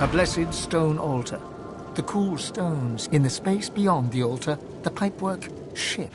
A blessed stone altar. The cool stones in the space beyond the altar, the pipework ship.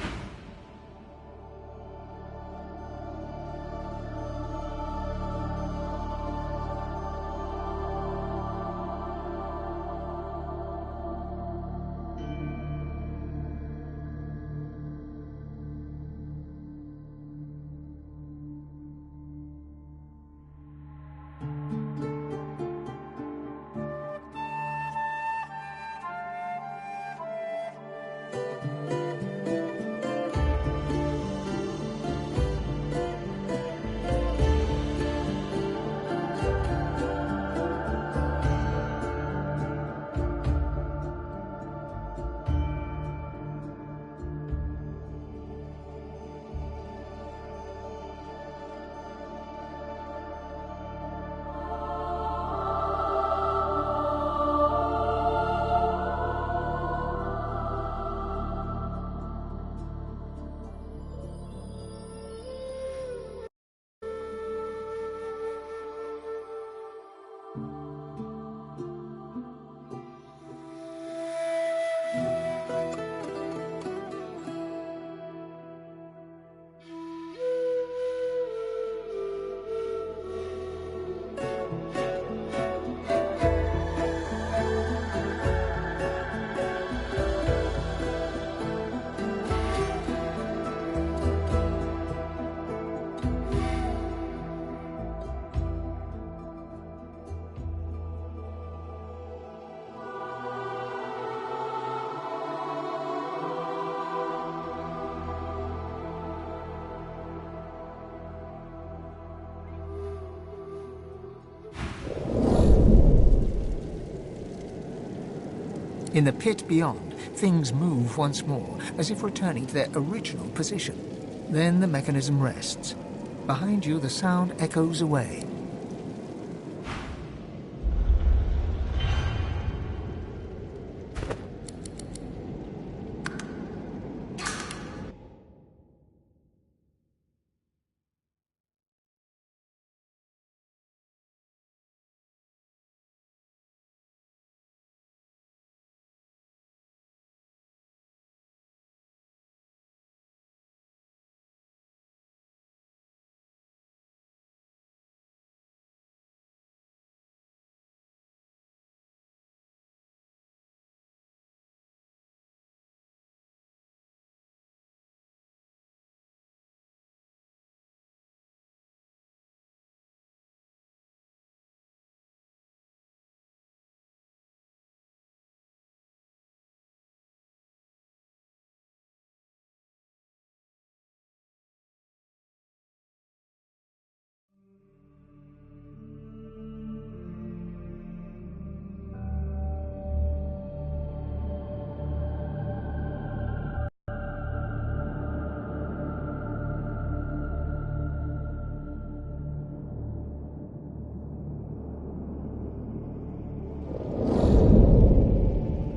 In the pit beyond, things move once more, as if returning to their original position. Then the mechanism rests. Behind you, the sound echoes away.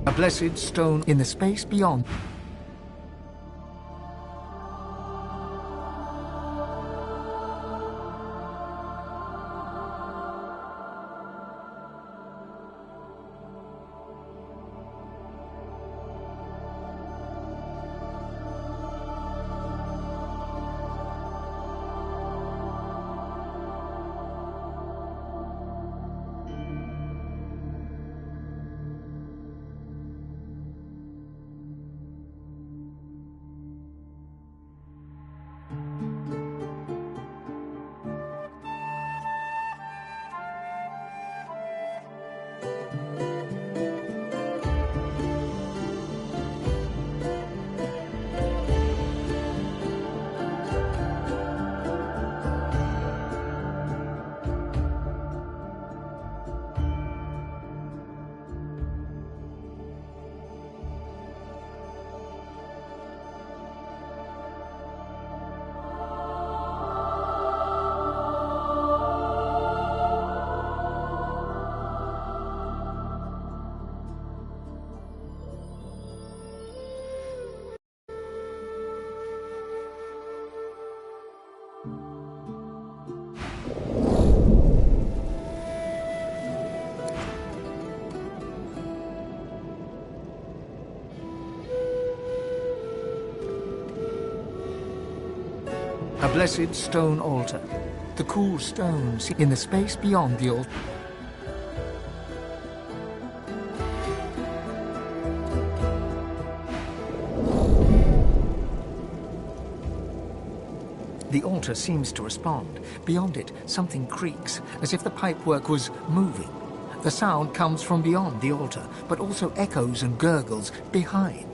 A blessed stone in the space beyond. blessed stone altar. The cool stones in the space beyond the altar. The altar seems to respond. Beyond it, something creaks, as if the pipework was moving. The sound comes from beyond the altar, but also echoes and gurgles behind.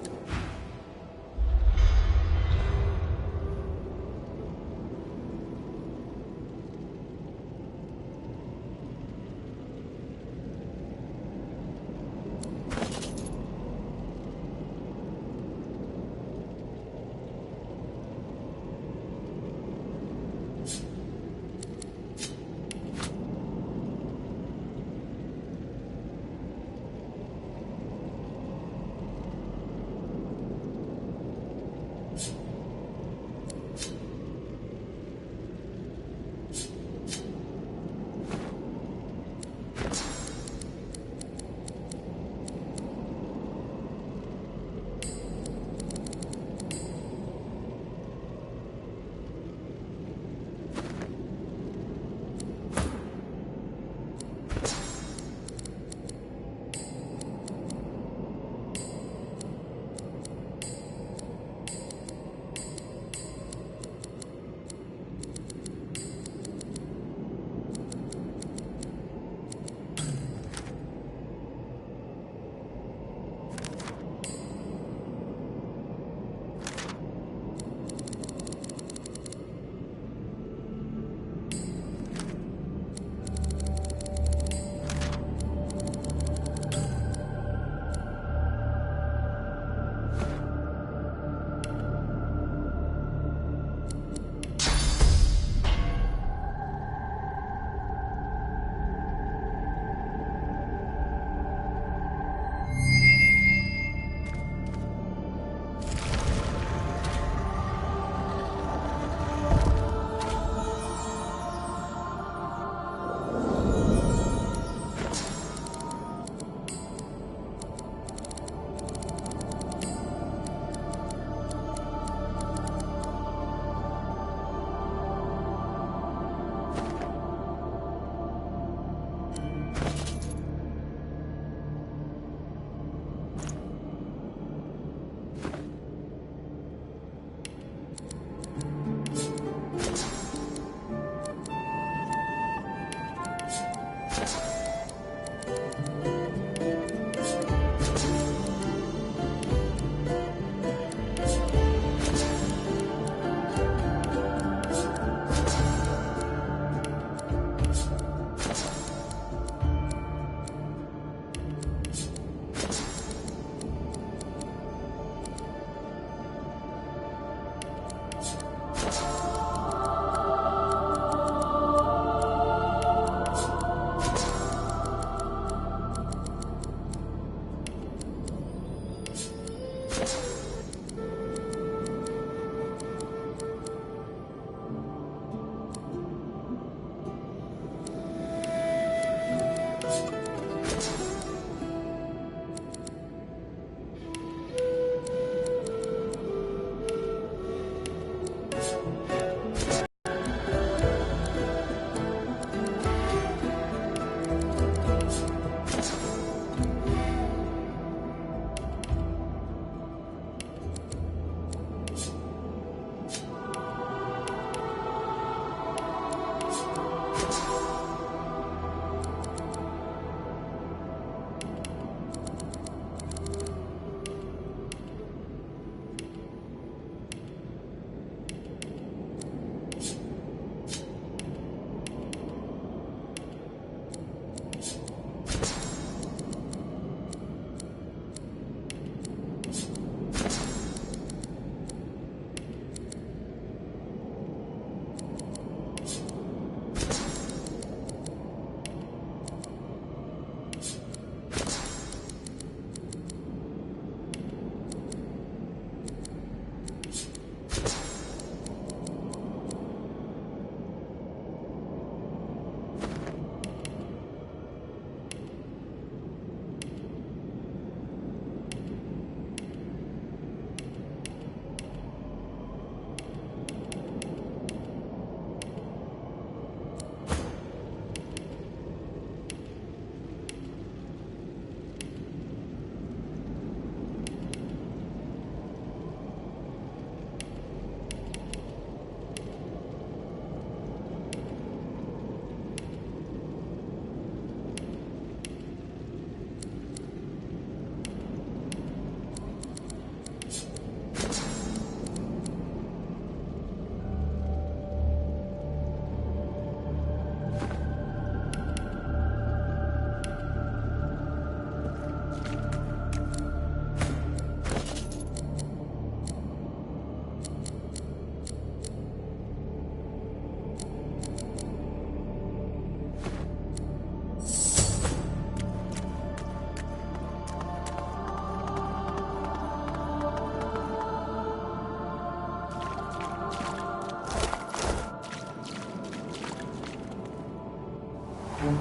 Venture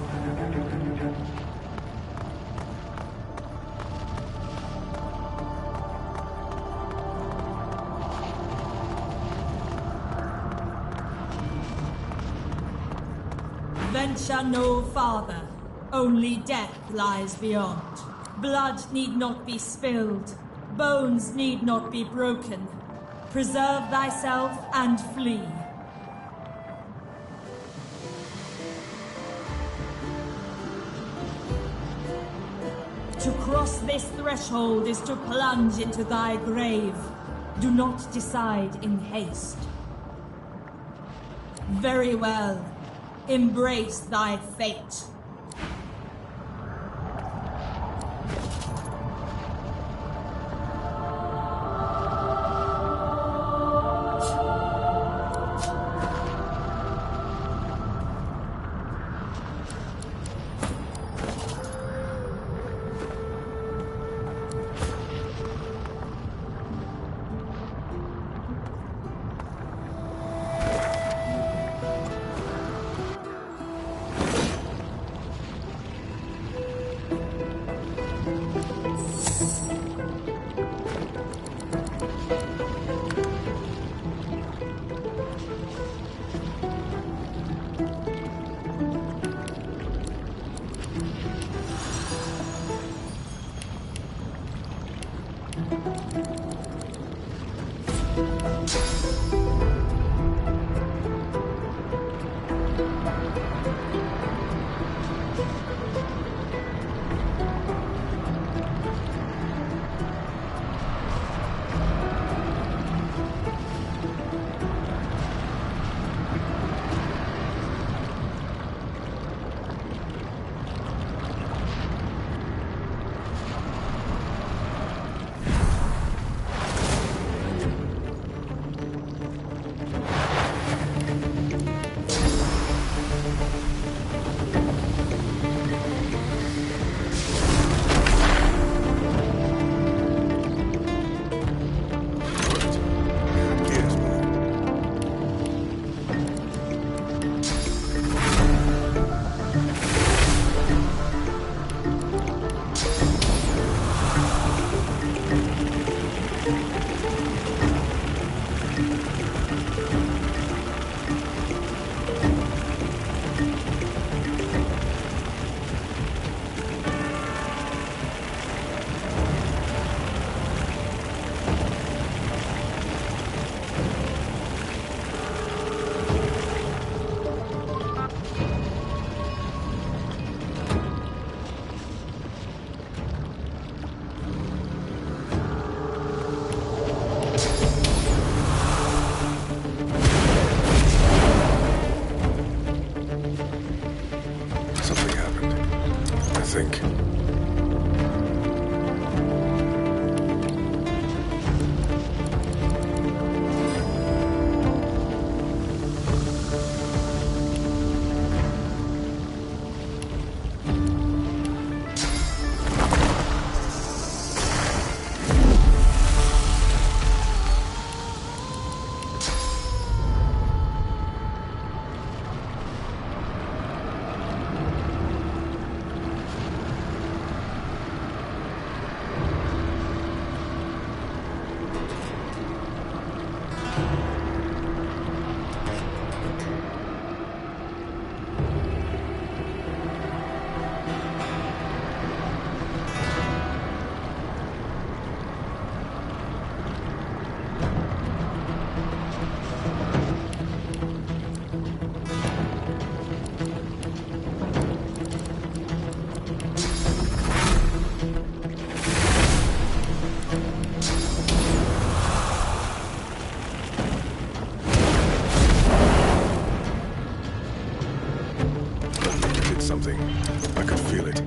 no farther. Only death lies beyond. Blood need not be spilled. Bones need not be broken. Preserve thyself and flee. To cross this threshold is to plunge into thy grave. Do not decide in haste. Very well. Embrace thy fate. something. I could feel it.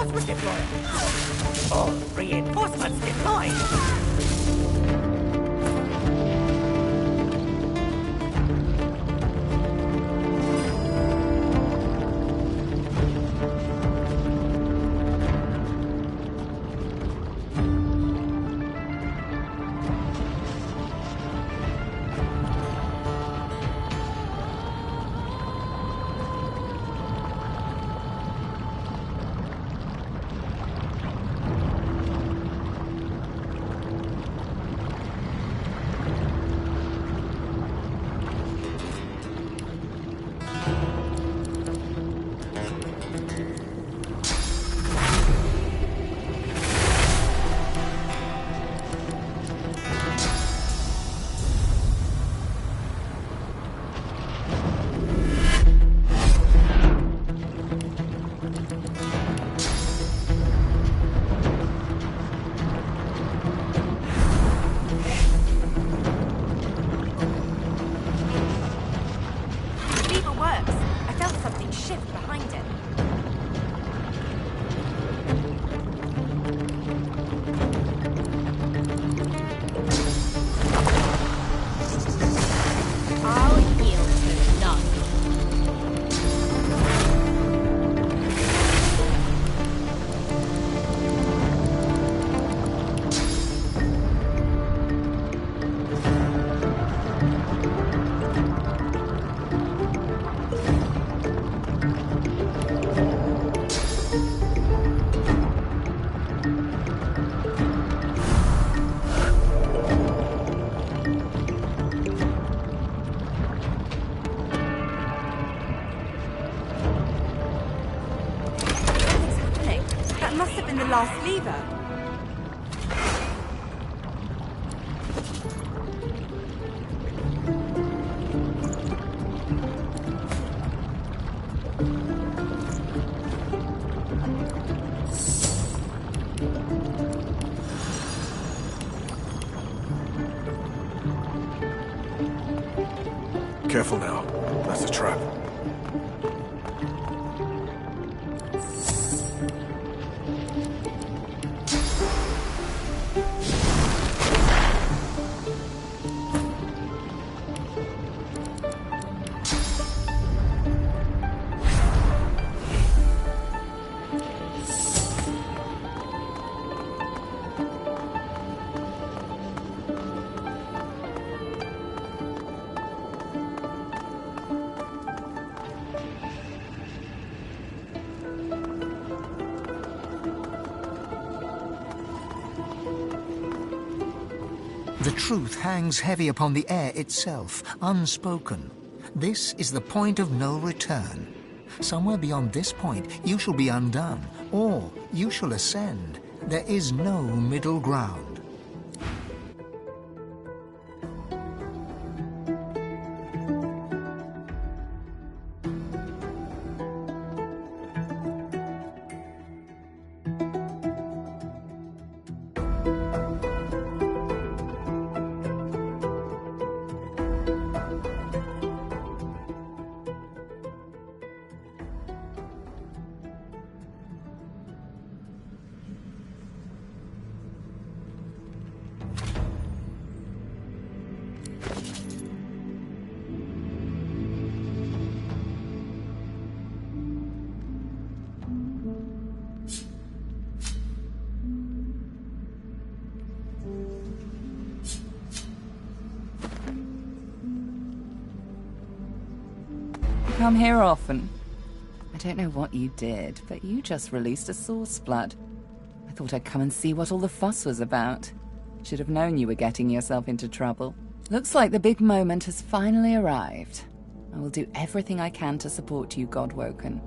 reinforcement deployed. All reinforcements deployed. Last lever. Careful now. That's a trap. The truth hangs heavy upon the air itself, unspoken. This is the point of no return. Somewhere beyond this point, you shall be undone, or you shall ascend. There is no middle ground. Come here often. I don't know what you did, but you just released a source flood. I thought I'd come and see what all the fuss was about. Should have known you were getting yourself into trouble. Looks like the big moment has finally arrived. I will do everything I can to support you, Godwoken.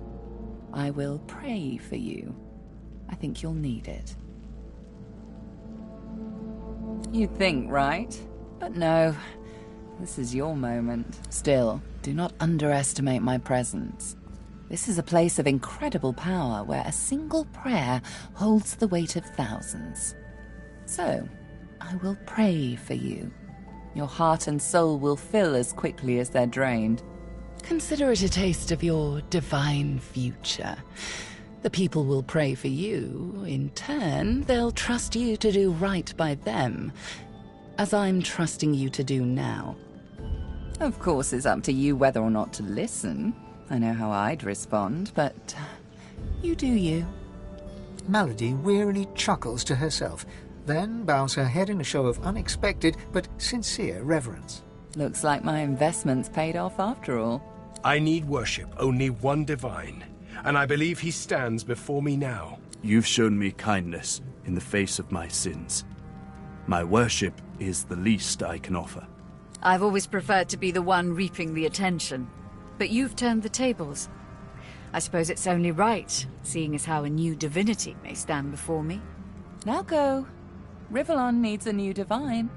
I will pray for you. I think you'll need it. You'd think, right? But no. This is your moment. Still, do not underestimate my presence. This is a place of incredible power where a single prayer holds the weight of thousands. So, I will pray for you. Your heart and soul will fill as quickly as they're drained. Consider it a taste of your divine future. The people will pray for you. In turn, they'll trust you to do right by them, as I'm trusting you to do now. Of course, it's up to you whether or not to listen. I know how I'd respond, but you do you. Melody wearily chuckles to herself, then bows her head in a show of unexpected but sincere reverence. Looks like my investment's paid off after all. I need worship only one divine, and I believe he stands before me now. You've shown me kindness in the face of my sins. My worship is the least I can offer. I've always preferred to be the one reaping the attention, but you've turned the tables. I suppose it's only right, seeing as how a new divinity may stand before me. Now go. Rivellon needs a new divine.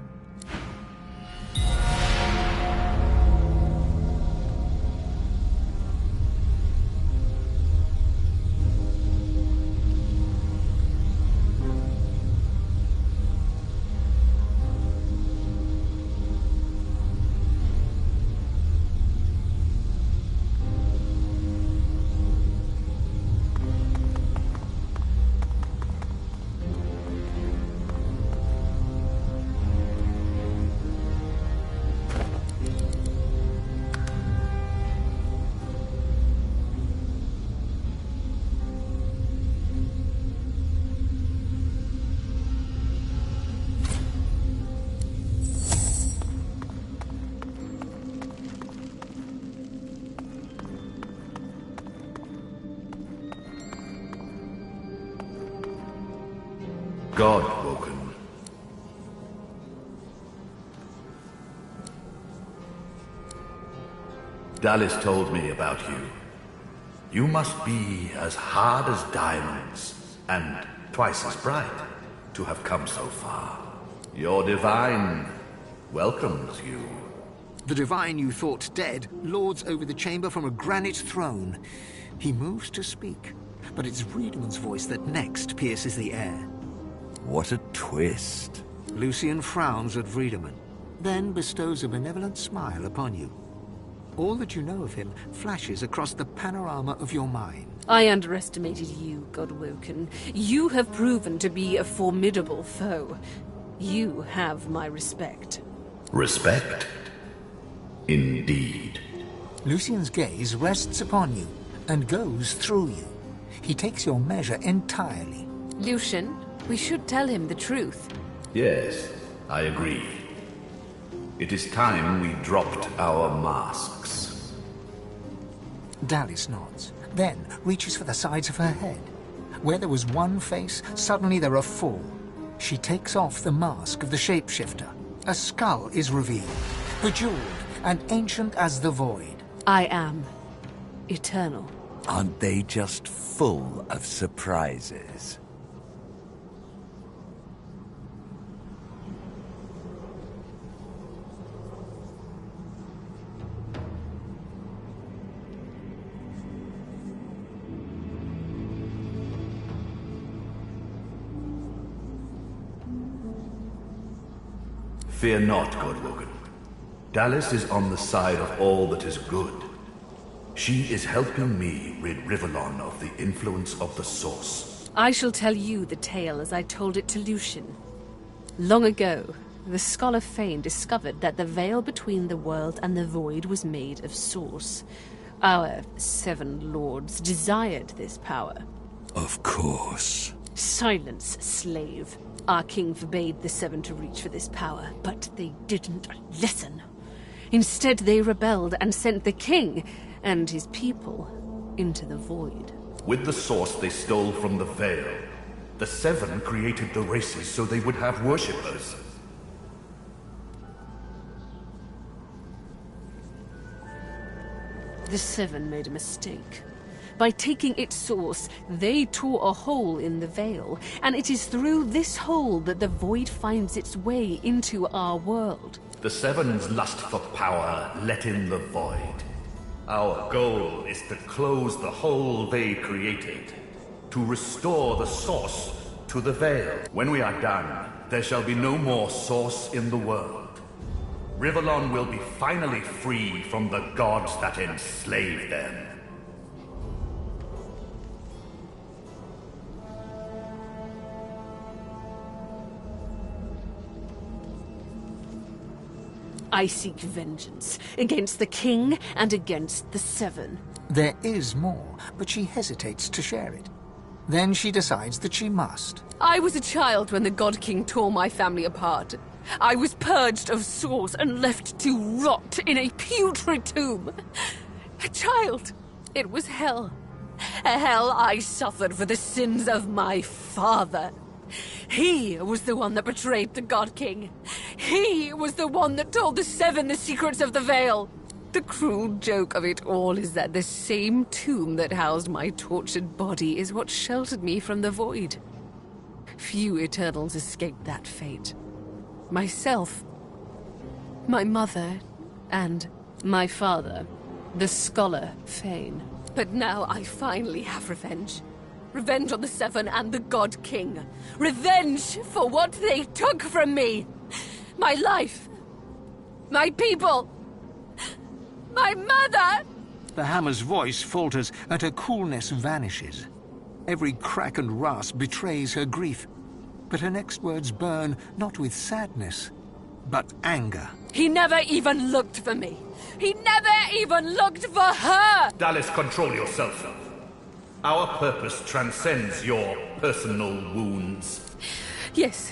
God woken. Dallis told me about you. You must be as hard as diamonds, and twice as bright, to have come so far. Your divine welcomes you. The divine you thought dead lords over the chamber from a granite throne. He moves to speak, but it's Wiedemann's voice that next pierces the air. What a twist. Lucian frowns at Wiedemann, then bestows a benevolent smile upon you. All that you know of him flashes across the panorama of your mind. I underestimated you, Godwoken. You have proven to be a formidable foe. You have my respect. Respect? Indeed. Lucian's gaze rests upon you and goes through you. He takes your measure entirely. Lucian, we should tell him the truth. Yes, I agree. It is time we dropped our masks. Dallis nods, then reaches for the sides of her head. Where there was one face, suddenly there are four. She takes off the mask of the shapeshifter. A skull is revealed, bejeweled and ancient as the void. I am eternal. Aren't they just full of surprises? Fear not, Godwoken. Dallis is on the side of all that is good. She is helping me rid Rivellon of the influence of the Source. I shall tell you the tale as I told it to Lucian. Long ago, the Scholar Fane discovered that the veil between the world and the void was made of Source. Our 7 lords desired this power. Of course. Silence, slave. Our king forbade the 7 to reach for this power, but they didn't listen. Instead, they rebelled and sent the king and his people into the void. With the Source they stole from the Veil. The 7 created the races so they would have worshippers. The 7 made a mistake. By taking its source, they tore a hole in the veil, and it is through this hole that the void finds its way into our world. The 7's lust for power let in the void. Our goal is to close the hole they created, to restore the Source to the Veil. When we are done, there shall be no more Source in the world. Rivellon will be finally free from the gods that enslaved them. I seek vengeance against the king and against the Seven. There is more, but she hesitates to share it. Then she decides that she must. I was a child when the God King tore my family apart. I was purged of Source and left to rot in a putrid tomb. A child. It was hell. A hell I suffered for the sins of my father. He was the one that betrayed the God King. He was the one that told the Seven the secrets of the Veil. The cruel joke of it all is that the same tomb that housed my tortured body is what sheltered me from the Void. Few Eternals escaped that fate. Myself, my mother, and my father, the scholar Fane. But now I finally have revenge. Revenge on the Seven and the God King. Revenge for what they took from me. My life. My people. My mother! The hammer's voice falters and her coolness vanishes. Every crack and rasp betrays her grief. But her next words burn not with sadness, but anger. He never even looked for me. He never even looked for her! Dallis, control yourself. Our purpose transcends your personal wounds. Yes.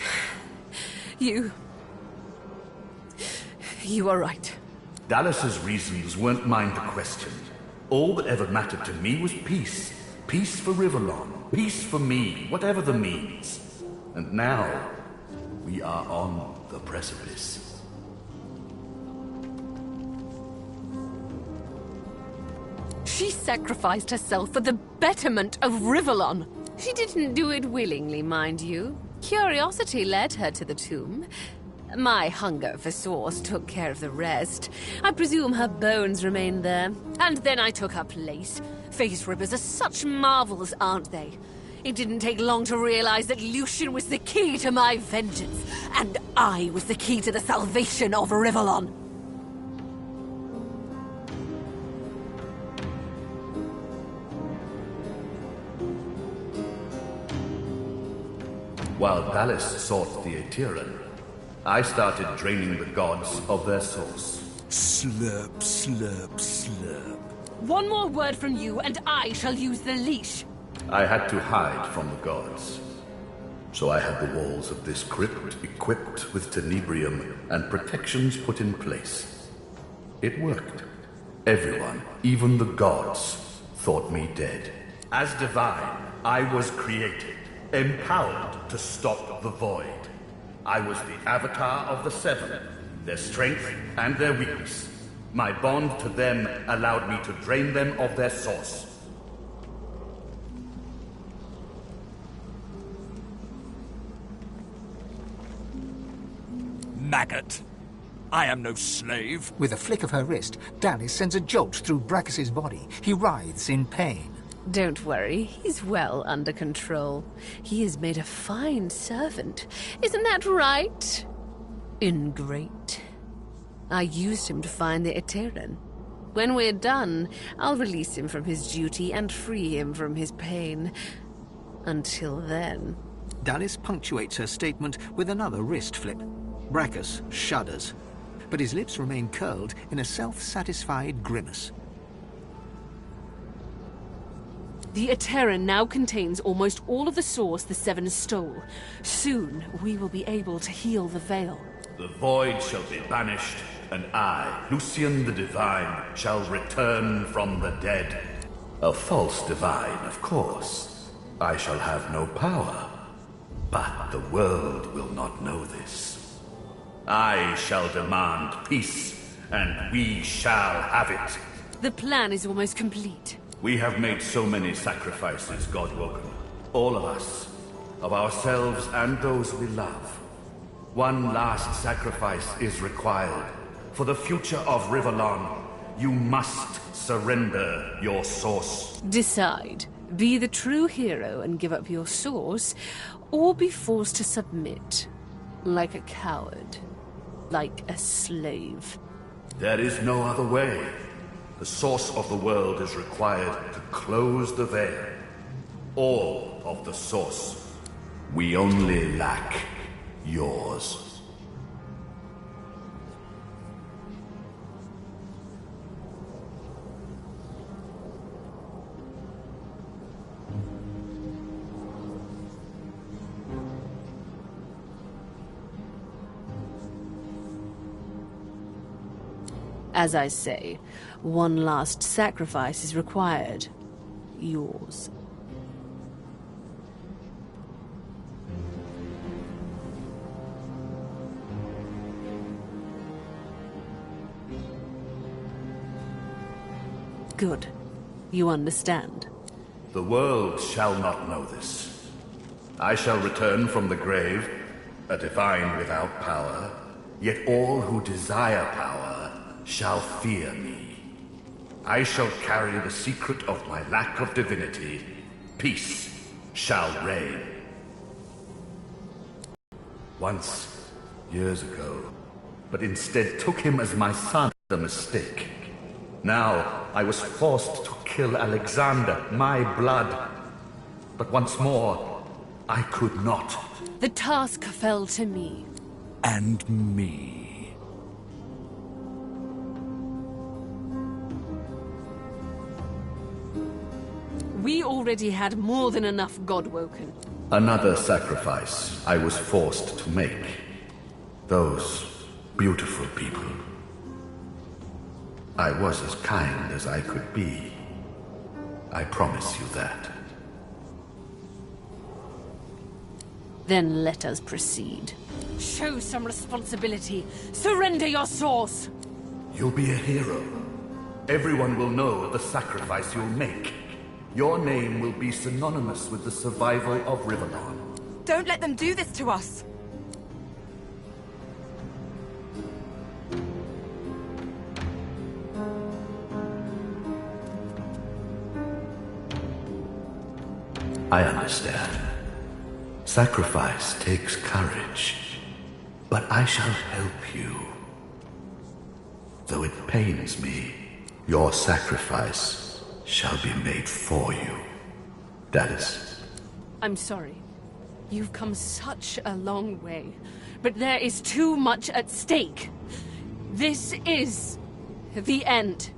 You are right. Dallas's reasons weren't mine to question. All that ever mattered to me was peace. Peace for Rivellon. Peace for me, whatever the means. And now, we are on the precipice. She sacrificed herself for the betterment of Rivellon. She didn't do it willingly, mind you. Curiosity led her to the tomb. My hunger for Source took care of the rest. I presume her bones remained there. And then I took her place. Face rippers are such marvels, aren't they? It didn't take long to realize that Lucian was the key to my vengeance. And I was the key to the salvation of Rivellon. While Dallis sought the Aetherin, I started draining the gods of their source. Slurp, slurp, slurp. One more word from you, and I shall use the leash. I had to hide from the gods. So I had the walls of this crypt equipped with tenebrium and protections put in place. It worked. Everyone, even the gods, thought me dead. As divine, I was created, empowered to stop the void. I was the avatar of the Seven, their strength and their weakness. My bond to them allowed me to drain them of their source. Maggot! I am no slave. With a flick of her wrist, Dallis sends a jolt through Brachus's body. He writhes in pain. Don't worry, he's well under control. He has made a fine servant. Isn't that right? Ingrate. I used him to find the Aetherin. When we're done, I'll release him from his duty and free him from his pain. Until then... Dallis punctuates her statement with another wrist flip. Brachus shudders, but his lips remain curled in a self-satisfied grimace. The Aetherin now contains almost all of the source the Seven stole. Soon, we will be able to heal the Veil. The void shall be banished, and I, Lucian the Divine, shall return from the dead. A false divine, of course. I shall have no power. But the world will not know this. I shall demand peace, and we shall have it. The plan is almost complete. We have made so many sacrifices, Godwoken. All of us. Of ourselves and those we love. One last sacrifice is required. For the future of Rivellon, you must surrender your source. Decide. Be the true hero and give up your source, or be forced to submit. Like a coward. Like a slave. There is no other way. The source of the world is required to close the veil. All of the source. We only lack yours. As I say, one last sacrifice is required. Yours. Good. You understand. The world shall not know this. I shall return from the grave, a divine without power, yet all who desire power shall fear me. I shall carry the secret of my lack of divinity. Peace shall reign. Once, years ago, but instead took him as my son, a mistake. Now, I was forced to kill Alexander, my blood. But once more, I could not. The task fell to me. And me. We already had more than enough Godwoken. Another sacrifice I was forced to make. Those beautiful people. I was as kind as I could be. I promise you that. Then let us proceed. Show some responsibility. Surrender your source. You'll be a hero. Everyone will know of the sacrifice you'll make. Your name will be synonymous with the survival of Rivendell. Don't let them do this to us! I understand. Sacrifice takes courage. But I shall help you. Though it pains me, your sacrifice shall be made for you. Dallas. I'm sorry. You've come such a long way, but there is too much at stake. This is the end.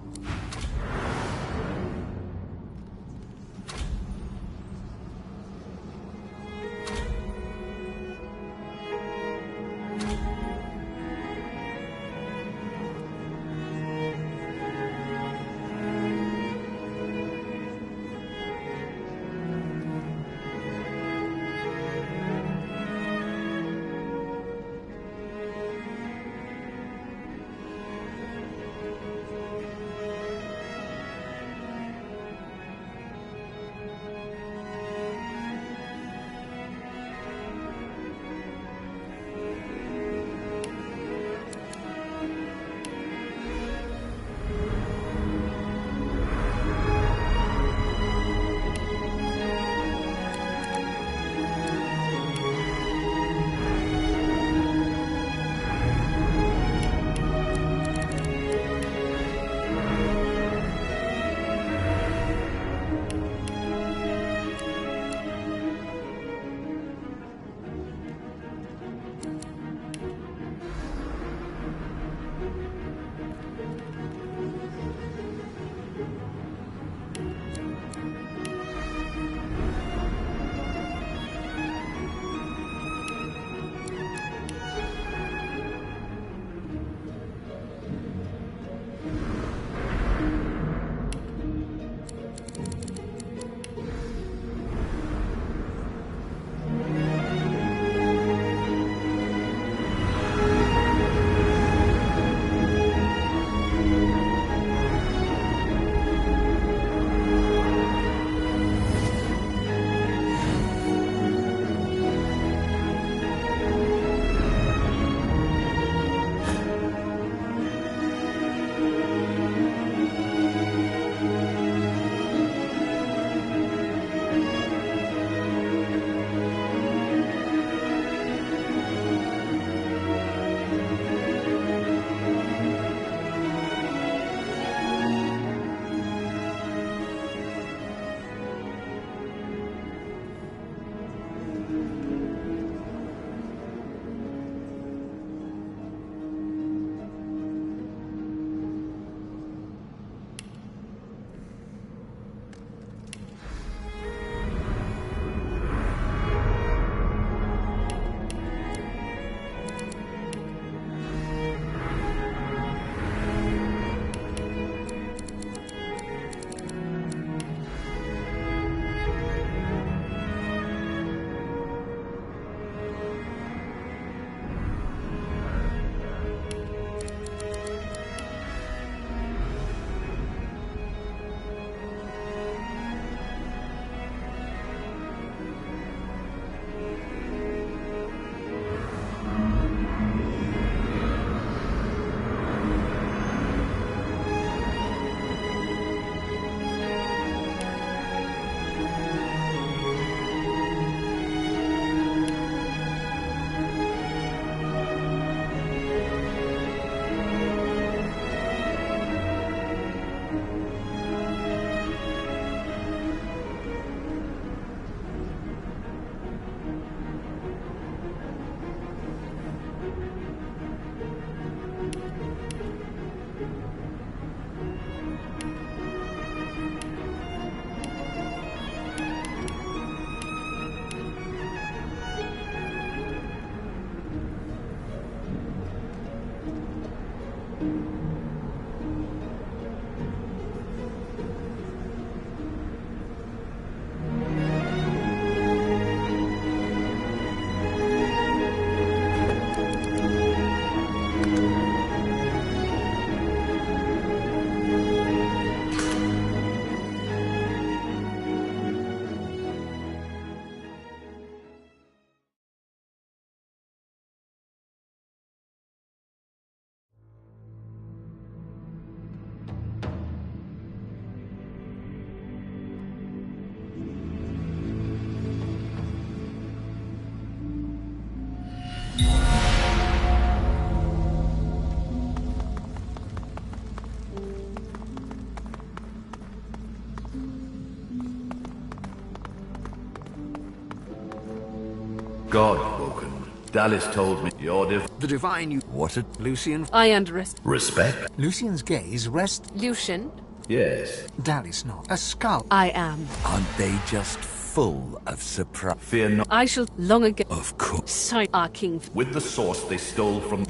God, Woken. Dallis told me you're The divine you... What a... Lucian... I underestimate. Respect? Lucian's gaze rests... Lucian, Yes. Dallis not. A skull. I am. Aren't they just full of surprise? Fear not. I shall long ago. Of course. Sight our king. With the source they stole from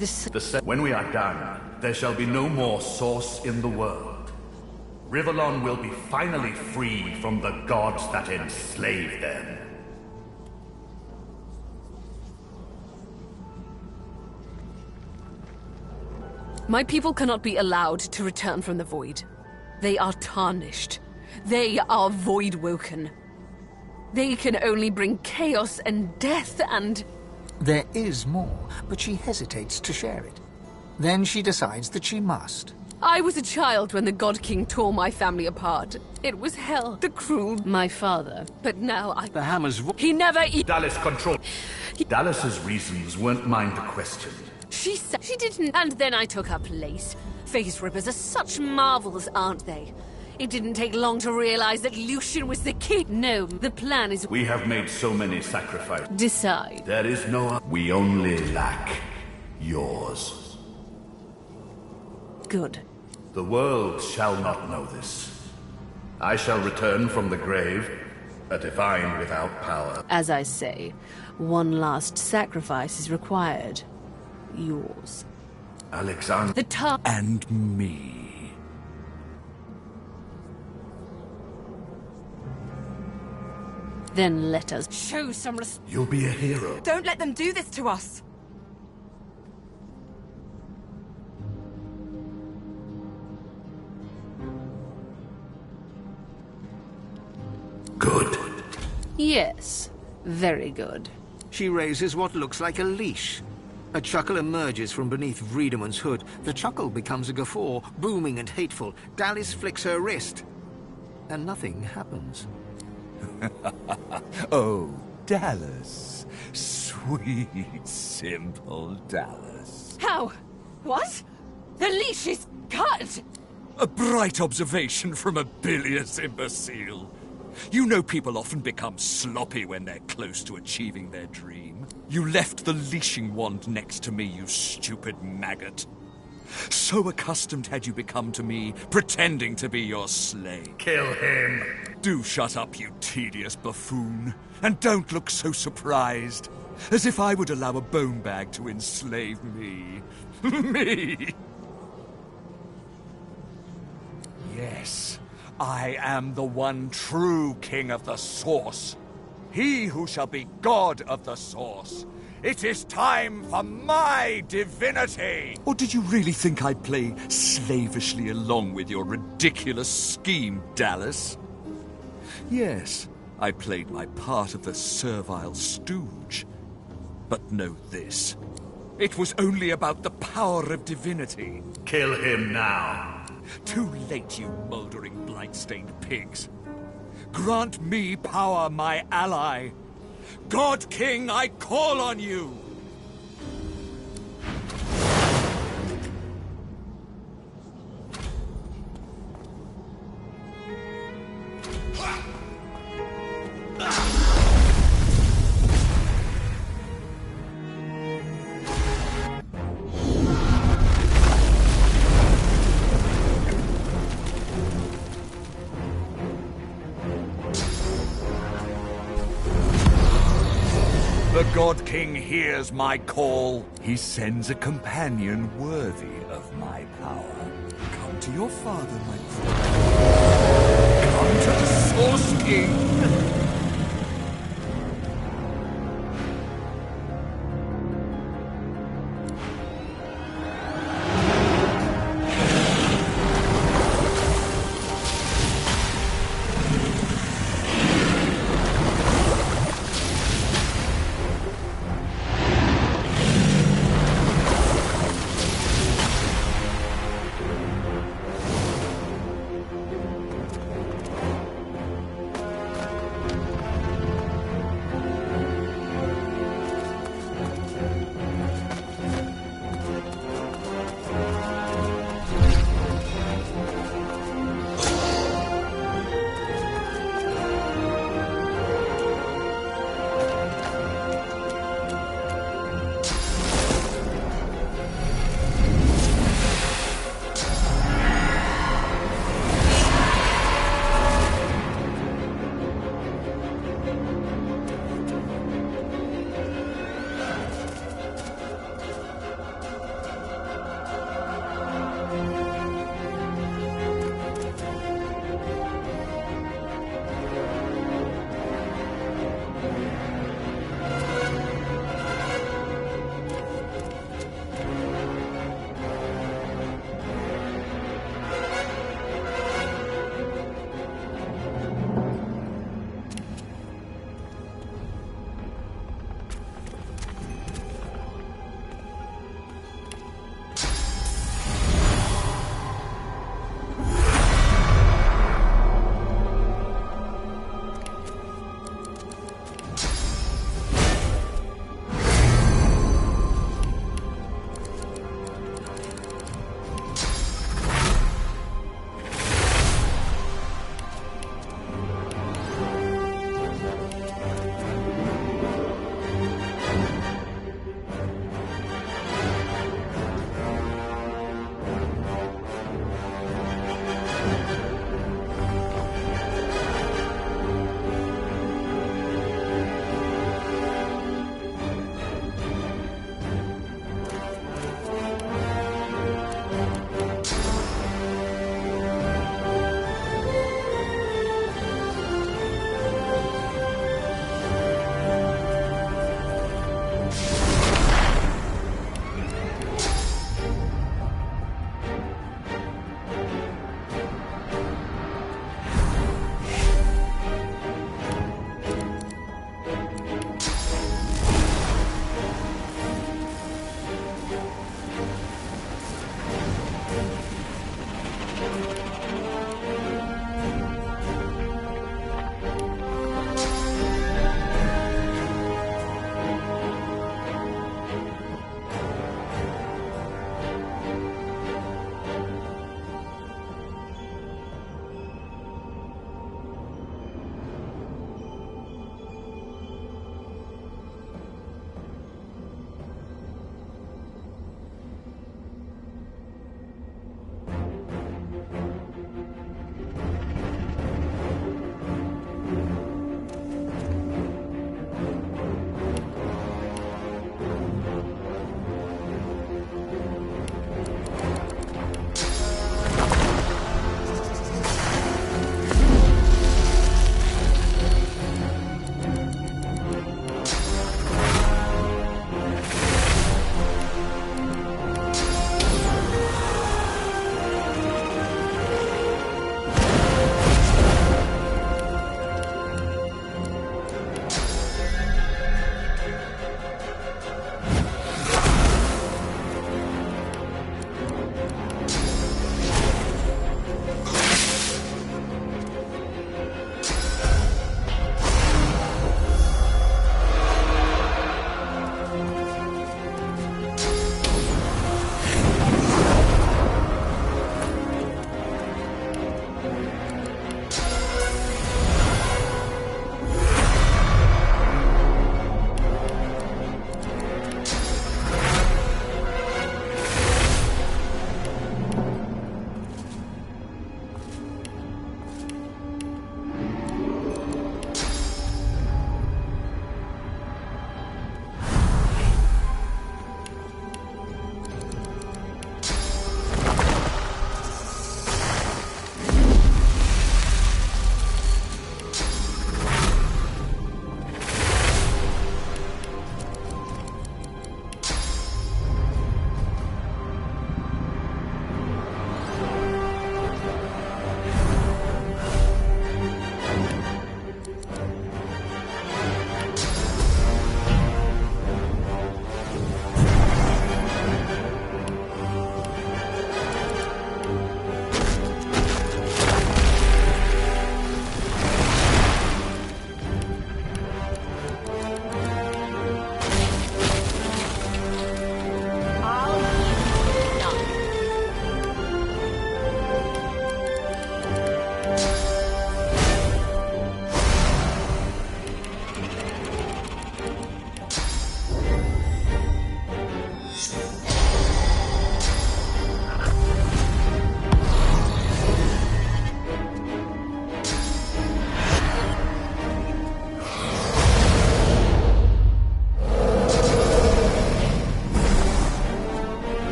When we are done, there shall be no more source in the world. Rivellon will be finally freed from the gods that enslaved them. My people cannot be allowed to return from the void. They are tarnished. They are void woken. They can only bring chaos and death and... There is more, but she hesitates to share it. Then she decides that she must. I was a child when the God King tore my family apart. It was hell, the cruel... My father. But now I... The hammer's... He never... Dallis control. Dallas's reasons weren't mine to question. She said she didn't, and then I took her place. Face rippers are such marvels, aren't they? It didn't take long to realize that Lucian was the king. No, the plan is... We have made so many sacrifices. Decide. There is no... We only lack yours. Good. The world shall not know this. I shall return from the grave, a divine without power. As I say, one last sacrifice is required. Yours. Alexander... The tar... And me. Then let us show some respect. You'll be a hero. Don't let them do this to us! Good. Yes, very good. She raises what looks like a leash. A chuckle emerges from beneath Vredeman's hood. The chuckle becomes a guffaw, booming and hateful. Dallis flicks her wrist. And nothing happens. Oh, Dallas. Sweet, simple Dallas. How? What? The leash is cut! A bright observation from a bilious imbecile. You know people often become sloppy when they're close to achieving their dream. You left the leashing wand next to me, you stupid maggot. So accustomed had you become to me, pretending to be your slave. Kill him. Do shut up, you tedious buffoon. And don't look so surprised. As if I would allow a bone bag to enslave me. Me! Yes, I am the one true king of the Source. He who shall be God of the Source. It is time for my divinity! Or did you really think I'd play slavishly along with your ridiculous scheme, Dallas? Yes, I played my part of the servile stooge. But know this. It was only about the power of divinity. Kill him now. Too late, you mouldering, blight-stained pigs. Grant me power, my ally. God King, I call on you! The God King hears my call. He sends a companion worthy of my power. Come to your father, my friend. Come to the Source King.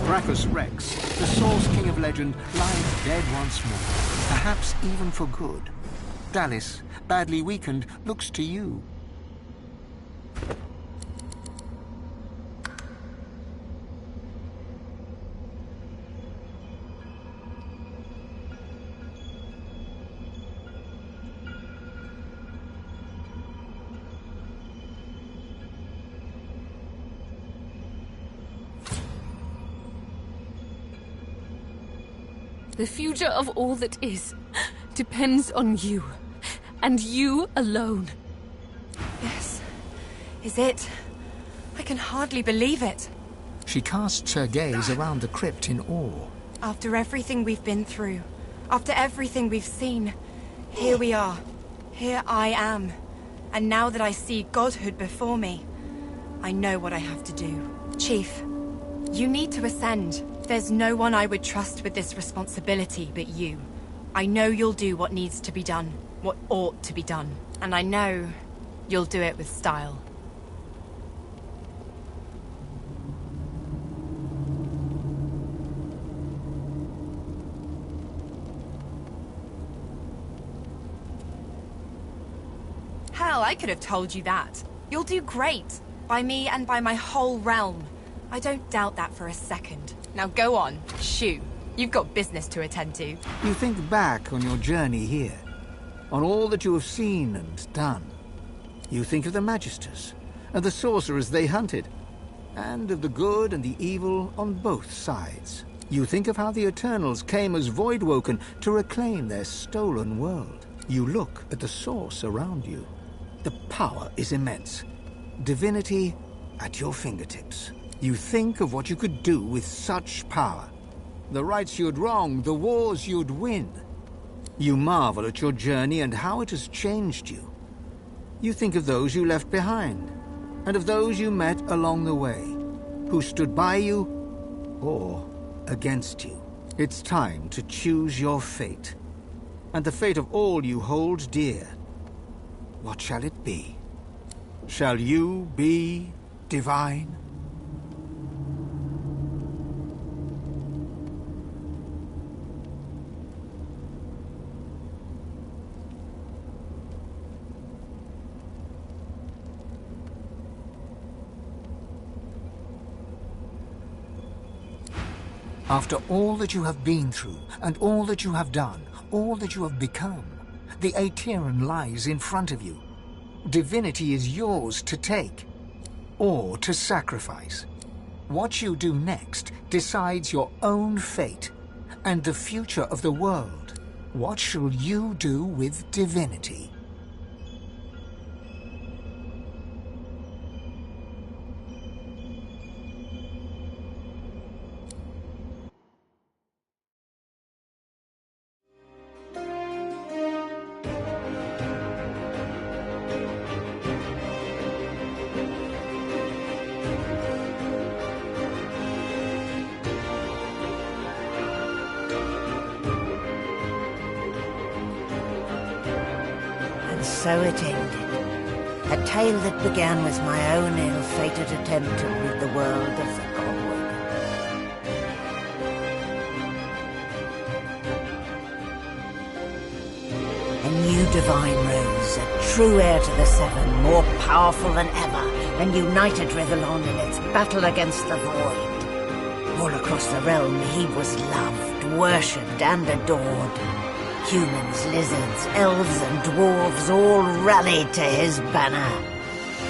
Brachus Rex, the Source King of Legend, lies dead once more, perhaps even for good. Dallis, badly weakened, looks to you. The future of all that is depends on you, and you alone. Yes. Is it? I can hardly believe it. She casts her gaze around the crypt in awe. After everything we've been through, after everything we've seen, here we are. Here I am. And now that I see godhood before me, I know what I have to do. Chief, You need to ascend. There's no one I would trust with this responsibility but you. I know you'll do what needs to be done, what ought to be done. And I know you'll do it with style. Hell, I could have told you that. You'll do great. By me and by my whole realm. I don't doubt that for a second. Now go on, shoo. You've got business to attend to. You think back on your journey here, on all that you have seen and done. You think of the Magisters, and the sorcerers they hunted, and of the good and the evil on both sides. You think of how the Eternals came as Voidwoken to reclaim their stolen world. You look at the source around you. The power is immense. Divinity at your fingertips. You think of what you could do with such power. The rights you'd wrong, the wars you'd win. You marvel at your journey and how it has changed you. You think of those you left behind, and of those you met along the way, who stood by you or against you. It's time to choose your fate, and the fate of all you hold dear. What shall it be? Shall you be divine? After all that you have been through, and all that you have done, all that you have become, the Aetherin lies in front of you. Divinity is yours to take, or to sacrifice. What you do next decides your own fate, and the future of the world. What shall you do with divinity? So it ended. A tale that began with my own ill-fated attempt to rid the world of the Godwoken. A new divine rose, a true heir to the Seven, more powerful than ever, and united Rivellon in its battle against the Void. All across the realm he was loved, worshipped and adored. Humans, lizards, elves and dwarves all rallied to his banner.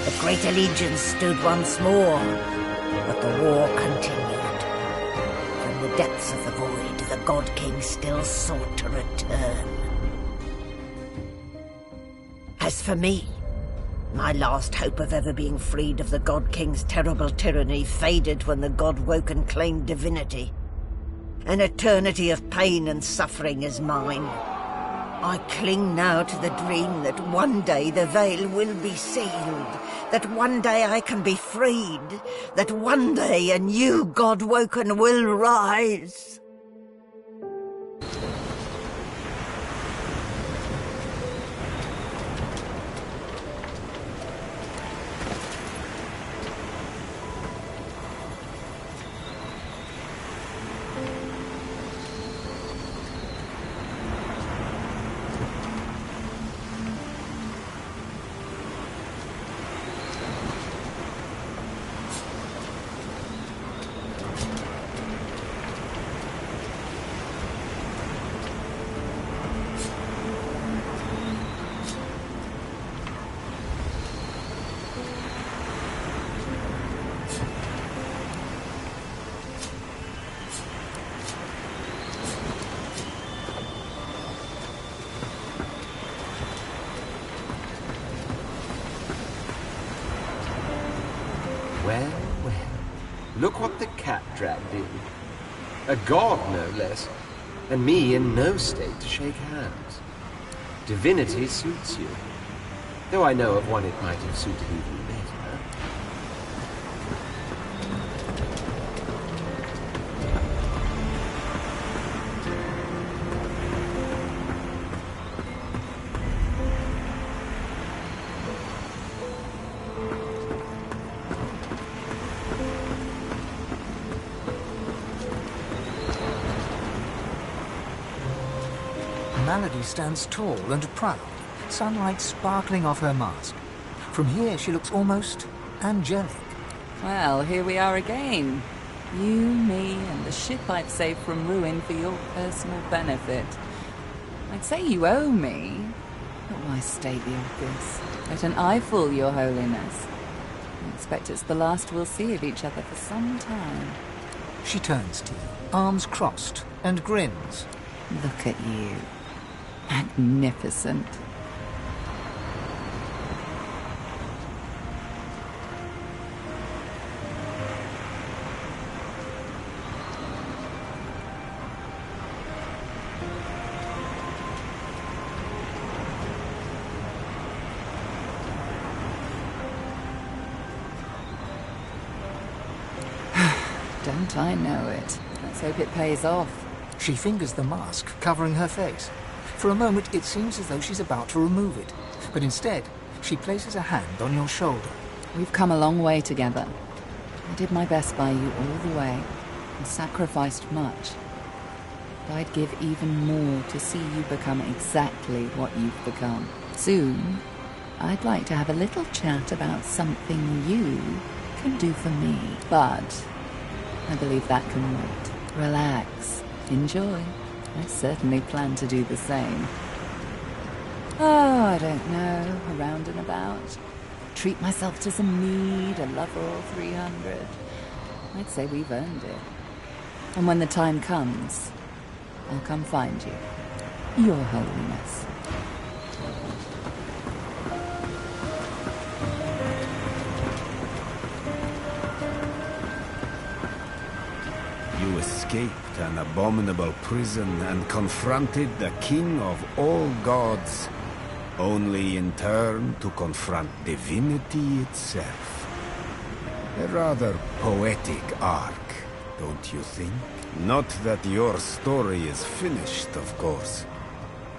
The great allegiance stood once more, but the war continued. From the depths of the void, the God King still sought to return. As for me, my last hope of ever being freed of the God King's terrible tyranny faded when the Godwoken claimed divinity. An eternity of pain and suffering is mine. I cling now to the dream that one day the veil will be sealed, that one day I can be freed, that one day a new Godwoken will rise. Well, well, look what the cat dragged in. A god, no less, and me in no state to shake hands. Divinity suits you, though I know of one it might have suited even better. Malady stands tall and proud, sunlight sparkling off her mask. From here, she looks almost angelic. Well, here we are again. You, me, and the ship I've saved from ruin for your personal benefit. I'd say you owe me, but why state the obvious? Let an eye fool, Your Holiness. I expect it's the last we'll see of each other for some time. She turns to you, arms crossed, and grins. Look at you. Magnificent. Don't I know it? Let's hope it pays off. She fingers the mask, covering her face. For a moment, it seems as though she's about to remove it. But instead, she places a hand on your shoulder. We've come a long way together. I did my best by you all the way, and sacrificed much. But I'd give even more to see you become exactly what you've become. Soon, I'd like to have a little chat about something you can do for me. But I believe that can wait. Relax. Enjoy. I certainly plan to do the same. Oh, I don't know. Around and about. Treat myself to some mead, a Loverall 300. I'd say we've earned it. And when the time comes, I'll come find you. Your Holiness. You escaped an abominable prison and confronted the king of all gods, only in turn to confront divinity itself. A rather poetic arc, don't you think? Not that your story is finished, of course.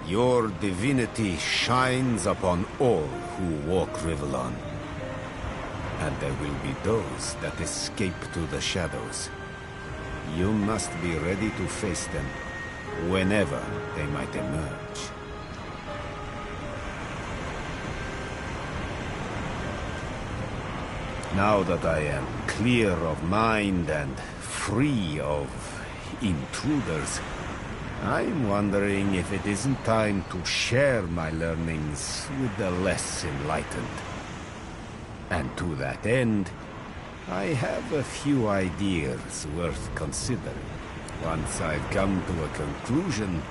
Your divinity shines upon all who walk Rivellon. And there will be those that escape to the shadows. You must be ready to face them, whenever they might emerge. Now that I am clear of mind and free of intruders, I'm wondering if it isn't time to share my learnings with the less enlightened. And to that end, I have a few ideas worth considering. Once I've come to a conclusion,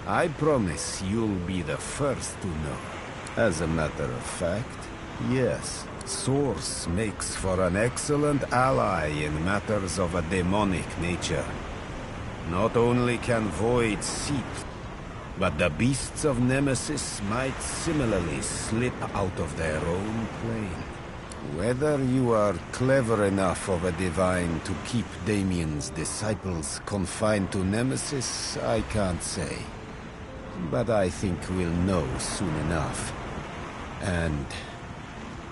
I promise you'll be the first to know. As a matter of fact, yes, Source makes for an excellent ally in matters of a demonic nature. Not only can Void seep, but the beasts of Nemesis might similarly slip out of their own plane. Whether you are clever enough of a divine to keep Damien's disciples confined to Nemesis, I can't say. But I think we'll know soon enough. And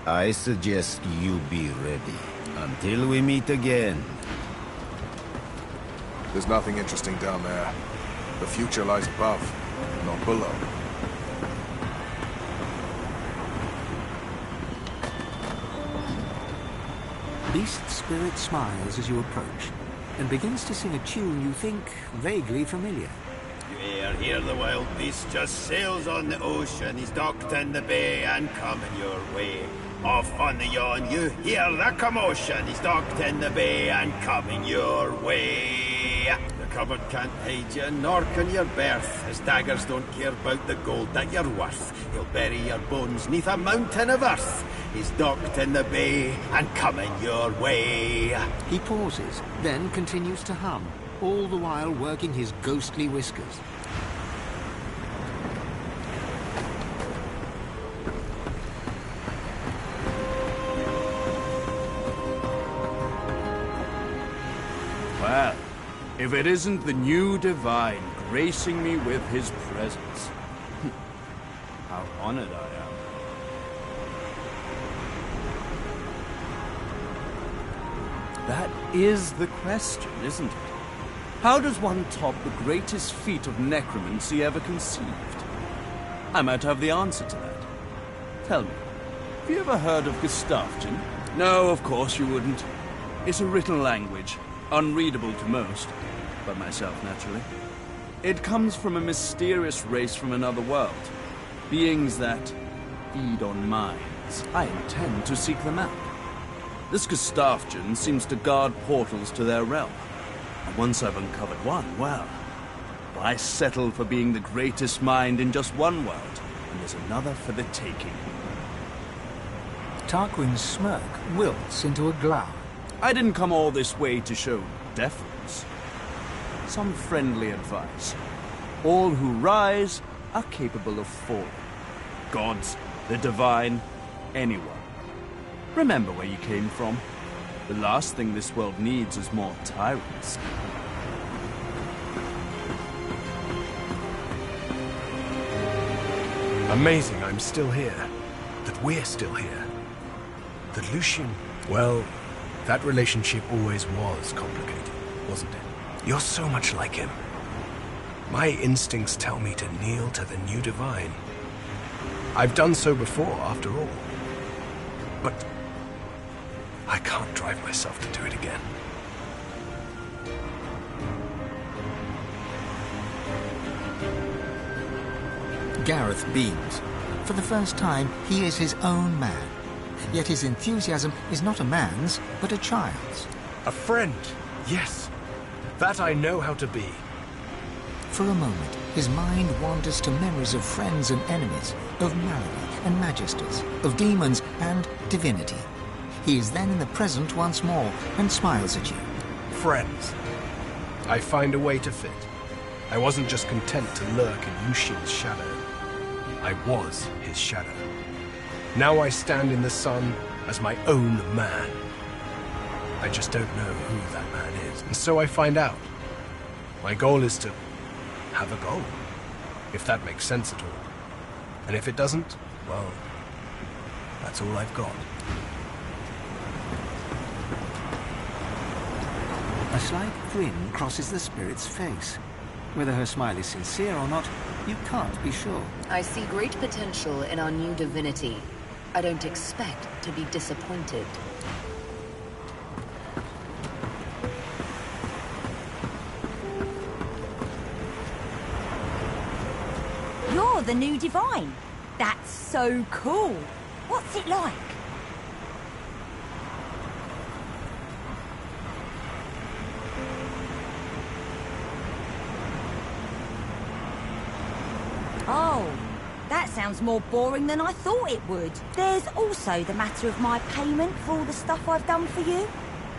I suggest you be ready. Until we meet again. There's nothing interesting down there. The future lies above, not below. Beast Spirit smiles as you approach, and begins to sing a tune you think vaguely familiar. You hear the wild beast just sails on the ocean, he's docked in the bay and coming your way. Off on the yawn you hear the commotion, he's docked in the bay and coming your way. The cupboard can't hide you, nor can your berth. His daggers don't care about the gold that you're worth. He'll bury your bones neath a mountain of earth. He's docked in the bay and coming your way. He pauses, then continues to hum, all the while working his ghostly whiskers. Well, if it isn't the new Divine gracing me with his presence. How honored I am. That is the question, isn't it? How does one top the greatest feat of necromancy ever conceived? I might have the answer to that. Tell me, have you ever heard of Gustafsson? No, of course you wouldn't. It's a written language, unreadable to most, but myself naturally. It comes from a mysterious race from another world. Beings that feed on minds. I intend to seek them out. This Gustafsson seems to guard portals to their realm. And once I've uncovered one, well, why settle for being the greatest mind in just one world, and there's another for the taking? Tarquin's smirk wilts into a glow. I didn't come all this way to show deference. Some friendly advice. All who rise are capable of falling. Gods, the divine, anyone. Remember where you came from. The last thing this world needs is more tyrants. Amazing I'm still here. That we're still here. That Lucian... Well, that relationship always was complicated, wasn't it? You're so much like him. My instincts tell me to kneel to the new divine. I've done so before, after all. But I can't drive myself to do it again. Gareth beams. For the first time, he is his own man. Yet his enthusiasm is not a man's, but a child's. A friend, yes. That I know how to be. For a moment, his mind wanders to memories of friends and enemies, of malady and magisters, of demons and divinity. He is then in the present once more, and smiles at you. Friends. I find a way to fit. I wasn't just content to lurk in Lucian's shadow. I was his shadow. Now I stand in the sun as my own man. I just don't know who that man is, and so I find out. My goal is to have a goal, if that makes sense at all. And if it doesn't, well, that's all I've got. A slight grin crosses the spirit's face. Whether her smile is sincere or not, you can't be sure. I see great potential in our new divinity. I don't expect to be disappointed. You're the new divine. That's so cool. What's it like? Oh, that sounds more boring than I thought it would. There's also the matter of my payment for all the stuff I've done for you.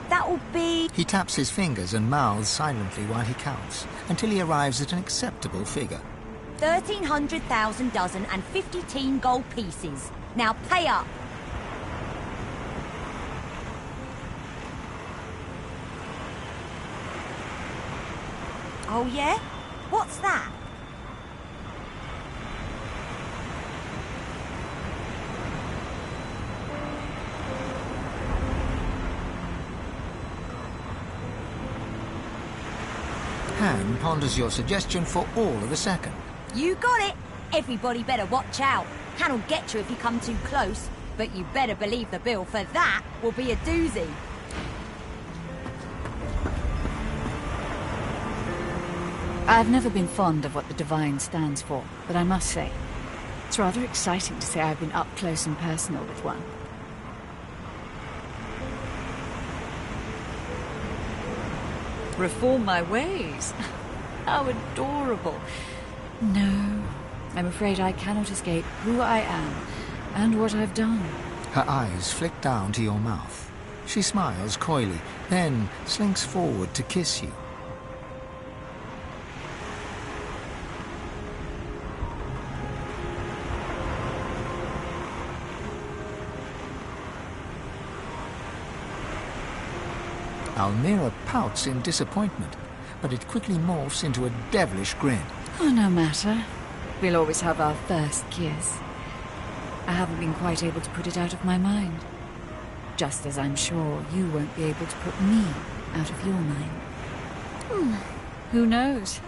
That'll be... He taps his fingers and mouths silently while he counts, until he arrives at an acceptable figure. 1,300,000 dozen and 50 teen gold pieces. Now pay up. Oh yeah? What's that? Han ponders your suggestion for all of a second. You got it. Everybody better watch out. Han'll get you if you come too close. But you better believe the bill for that will be a doozy. I've never been fond of what the Divine stands for, but I must say, it's rather exciting to say I've been up close and personal with one. Reform my ways? How adorable. No, I'm afraid I cannot escape who I am and what I've done. Her eyes flick down to your mouth. She smiles coyly, then slinks forward to kiss you. Almira pouts in disappointment, but it quickly morphs into a devilish grin. Oh, no matter. We'll always have our first kiss. I haven't been quite able to put it out of my mind. Just as I'm sure you won't be able to put me out of your mind. Who knows?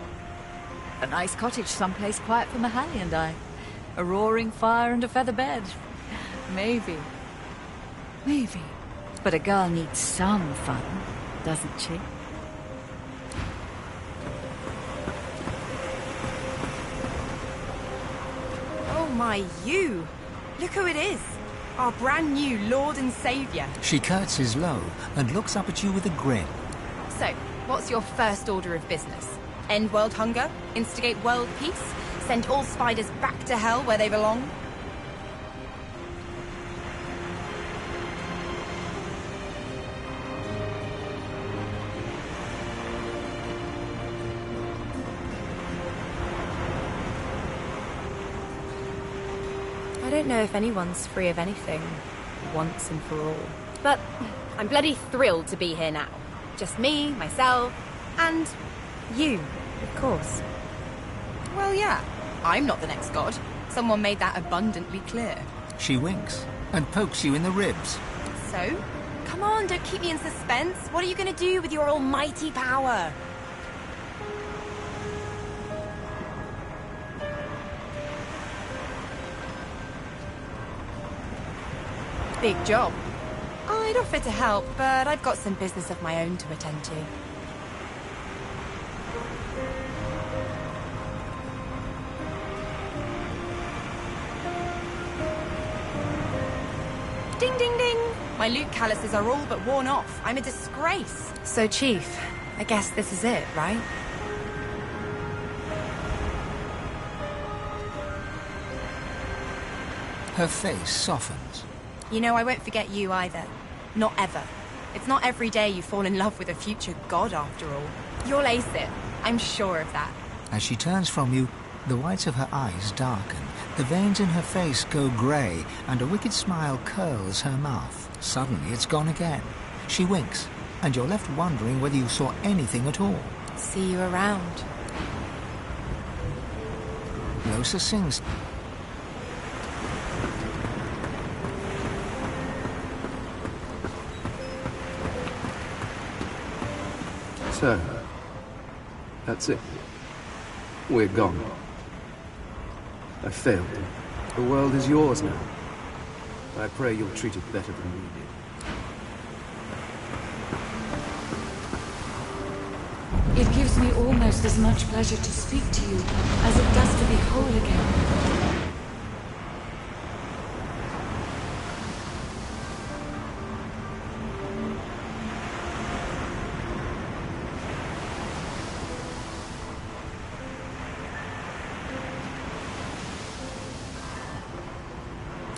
A nice cottage someplace quiet for Mahalia and I. A roaring fire and a feather bed. Maybe. Maybe. But a girl needs some fun, doesn't she? Oh my, you! Look who it is! Our brand new Lord and Saviour. She curtsies low and looks up at you with a grin. So, what's your first order of business? End world hunger? Instigate world peace? Send all spiders back to hell where they belong? I don't know if anyone's free of anything, once and for all. But I'm bloody thrilled to be here now. Just me, myself, and you, of course. Well, yeah, I'm not the next god. Someone made that abundantly clear. She winks and pokes you in the ribs. So? Come on, don't keep me in suspense. What are you going to do with your almighty power? Big job. I'd offer to help, but I've got some business of my own to attend to. Ding, ding, ding! My loot calluses are all but worn off. I'm a disgrace. So, Chief, I guess this is it, right? Her face softens. You know, I won't forget you either. Not ever. It's not every day you fall in love with a future god, after all. You'll ace it. I'm sure of that. As she turns from you, the whites of her eyes darken, the veins in her face go grey, and a wicked smile curls her mouth. Suddenly it's gone again. She winks, and you're left wondering whether you saw anything at all. See you around. Lohse sings. So, that's it. We're gone. I failed. The world is yours now. I pray you'll treat it better than we did. It gives me almost as much pleasure to speak to you as it does to be whole again.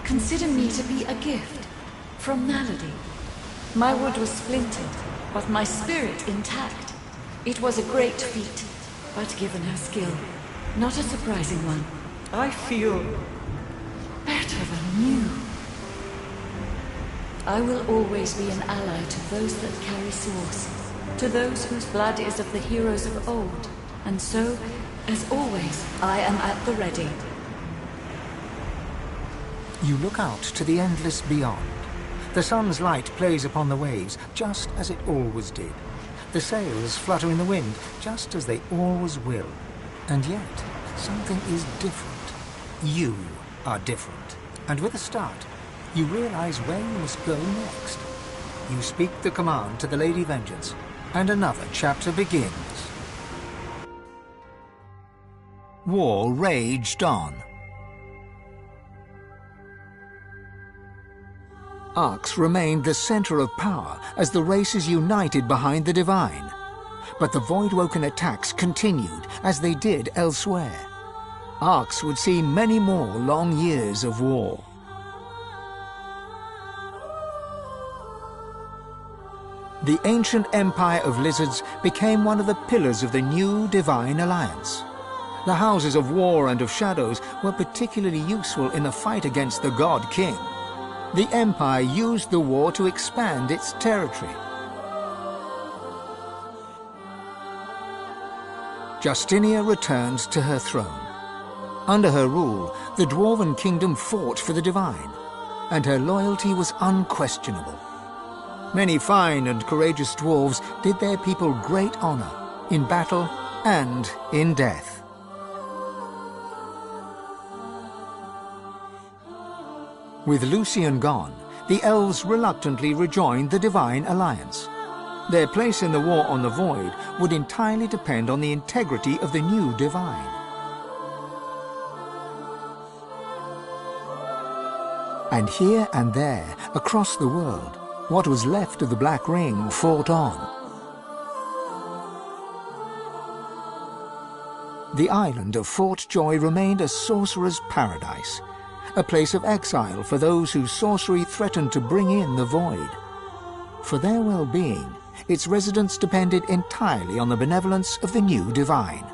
Consider me to be a gift from Malady. My wood was splintered, but my spirit intact. It was a great feat, but given her skill, not a surprising one. I feel better than you. I will always be an ally to those that carry swords, to those whose blood is of the heroes of old. And so, as always, I am at the ready. You look out to the endless beyond. The sun's light plays upon the waves, just as it always did. The sails flutter in the wind, just as they always will. And yet, something is different. You are different. And with a start, you realize where you must go next. You speak the command to the Lady Vengeance, and another chapter begins. War raged on. Arx remained the center of power as the races united behind the Divine. But the Voidwoken attacks continued as they did elsewhere. Arx would see many more long years of war. The ancient empire of lizards became one of the pillars of the new Divine Alliance. The houses of war and of shadows were particularly useful in the fight against the God King. The Empire used the war to expand its territory. Justinia returned to her throne. Under her rule, the Dwarven Kingdom fought for the Divine, and her loyalty was unquestionable. Many fine and courageous dwarves did their people great honor, in battle and in death. With Lucian gone, the elves reluctantly rejoined the Divine Alliance. Their place in the war on the Void would entirely depend on the integrity of the new Divine. And here and there, across the world, what was left of the Black Ring fought on. The island of Fort Joy remained a sorcerer's paradise, a place of exile for those whose sorcery threatened to bring in the Void. For their well-being, its residents depended entirely on the benevolence of the new Divine.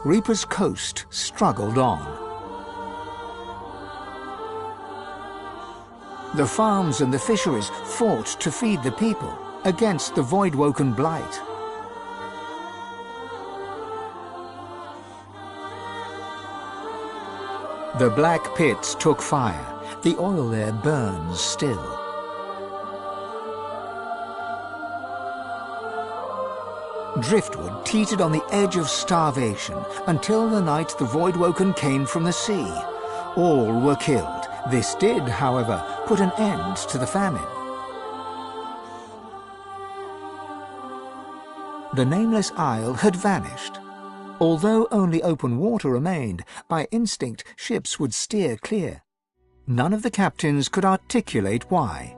Reaper's Coast struggled on. The farms and the fisheries fought to feed the people against the Voidwoken blight. The black pits took fire. The oil there burns still. Driftwood teetered on the edge of starvation until the night the Voidwoken came from the sea. All were killed. This did, however, put an end to the famine. The nameless isle had vanished. Although only open water remained, by instinct ships would steer clear. None of the captains could articulate why.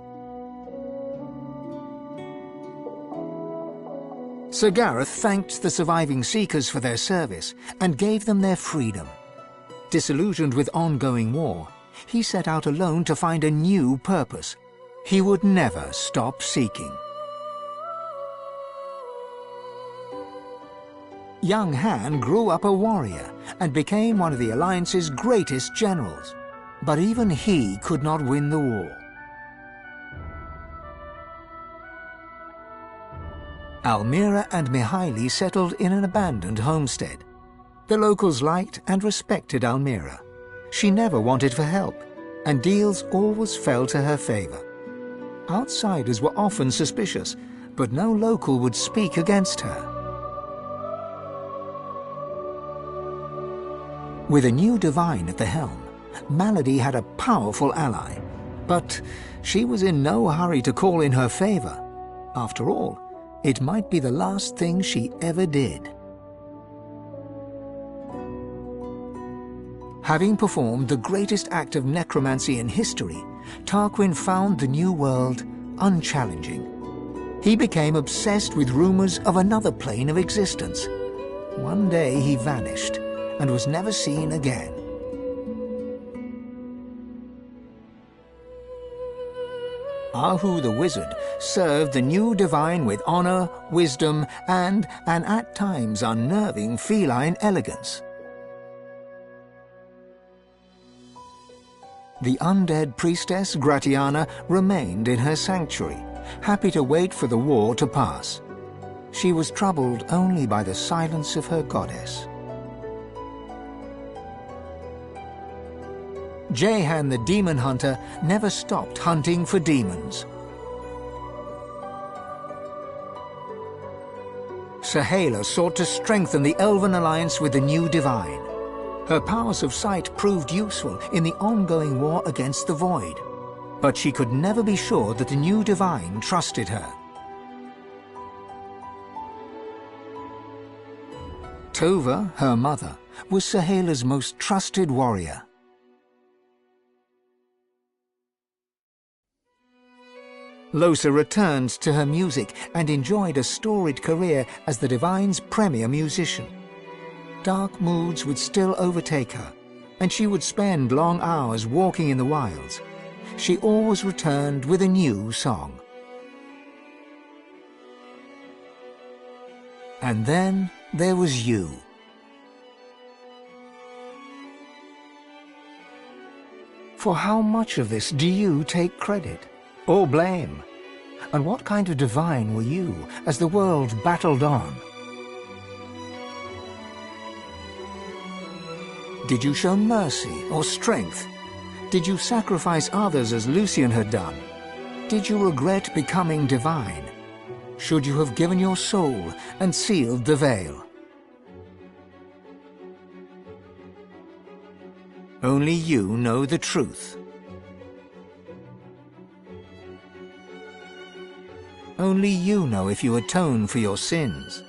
Sir Gareth thanked the surviving Seekers for their service and gave them their freedom. Disillusioned with ongoing war, he set out alone to find a new purpose. He would never stop seeking. Young Han grew up a warrior and became one of the Alliance's greatest generals. But even he could not win the war. Almira and Mihaili settled in an abandoned homestead. The locals liked and respected Almira. She never wanted for help, and deals always fell to her favor. Outsiders were often suspicious, but no local would speak against her. With a new Divine at the helm, Malady had a powerful ally, but she was in no hurry to call in her favor. After all, it might be the last thing she ever did. Having performed the greatest act of necromancy in history, Tarquin found the new world unchallenging. He became obsessed with rumors of another plane of existence. One day he vanished and was never seen again. Ahu the Wizard served the new Divine with honor, wisdom, and an at times unnerving feline elegance. The undead priestess Gratiana remained in her sanctuary, happy to wait for the war to pass. She was troubled only by the silence of her goddess. Jehan the demon hunter never stopped hunting for demons. Sahala sought to strengthen the Elven alliance with the new Divine. Her powers of sight proved useful in the ongoing war against the Void, but she could never be sure that the new Divine trusted her. Tova, her mother, was Sahala's most trusted warrior. Lohse returned to her music and enjoyed a storied career as the Divine's premier musician. Dark moods would still overtake her, and she would spend long hours walking in the wilds. She always returned with a new song. And then there was you. For how much of this do you take credit? Or blame? And what kind of Divine were you as the world battled on? Did you show mercy or strength? Did you sacrifice others as Lucian had done? Did you regret becoming Divine? should you have given your soul and sealed the veil. Only you know the truth. Only you know if you atone for your sins.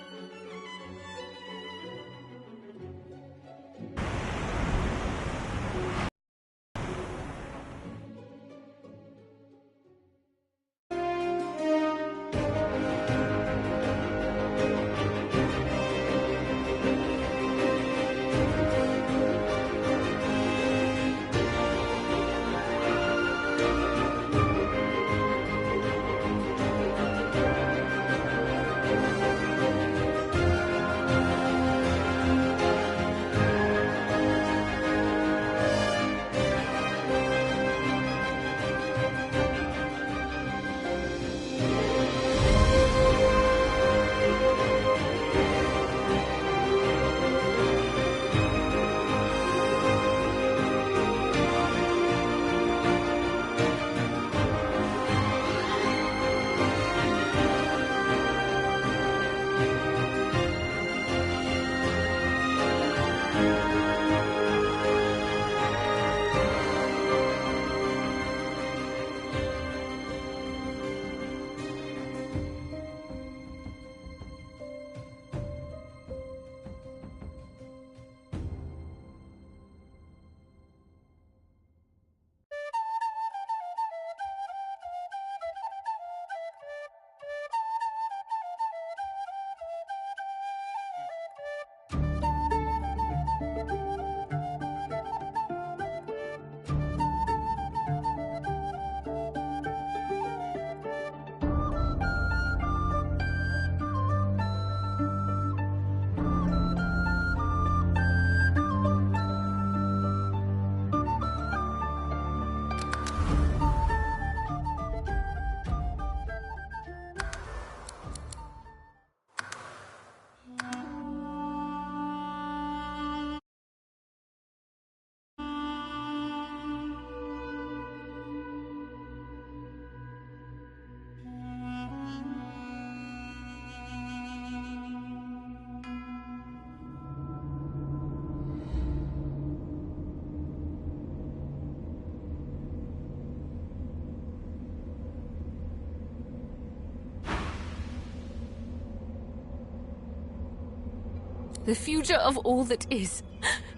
The future of all that is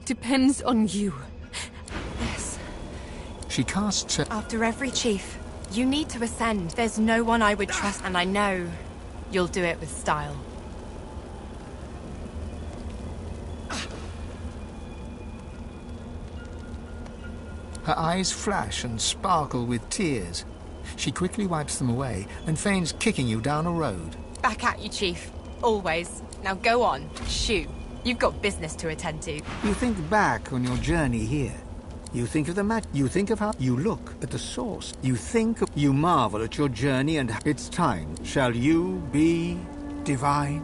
depends on you. Yes. She casts her... After every chief, you need to ascend. There's no one I would trust, and I know you'll do it with style. Her eyes flash and sparkle with tears. She quickly wipes them away and feigns kicking you down a road. Back at you, Chief. Always. Now go on. Shoo. You've got business to attend to. You think back on your journey here. You think of the match. You think of how you look at the source. You marvel at your journey, and it's time. Shall you be divine?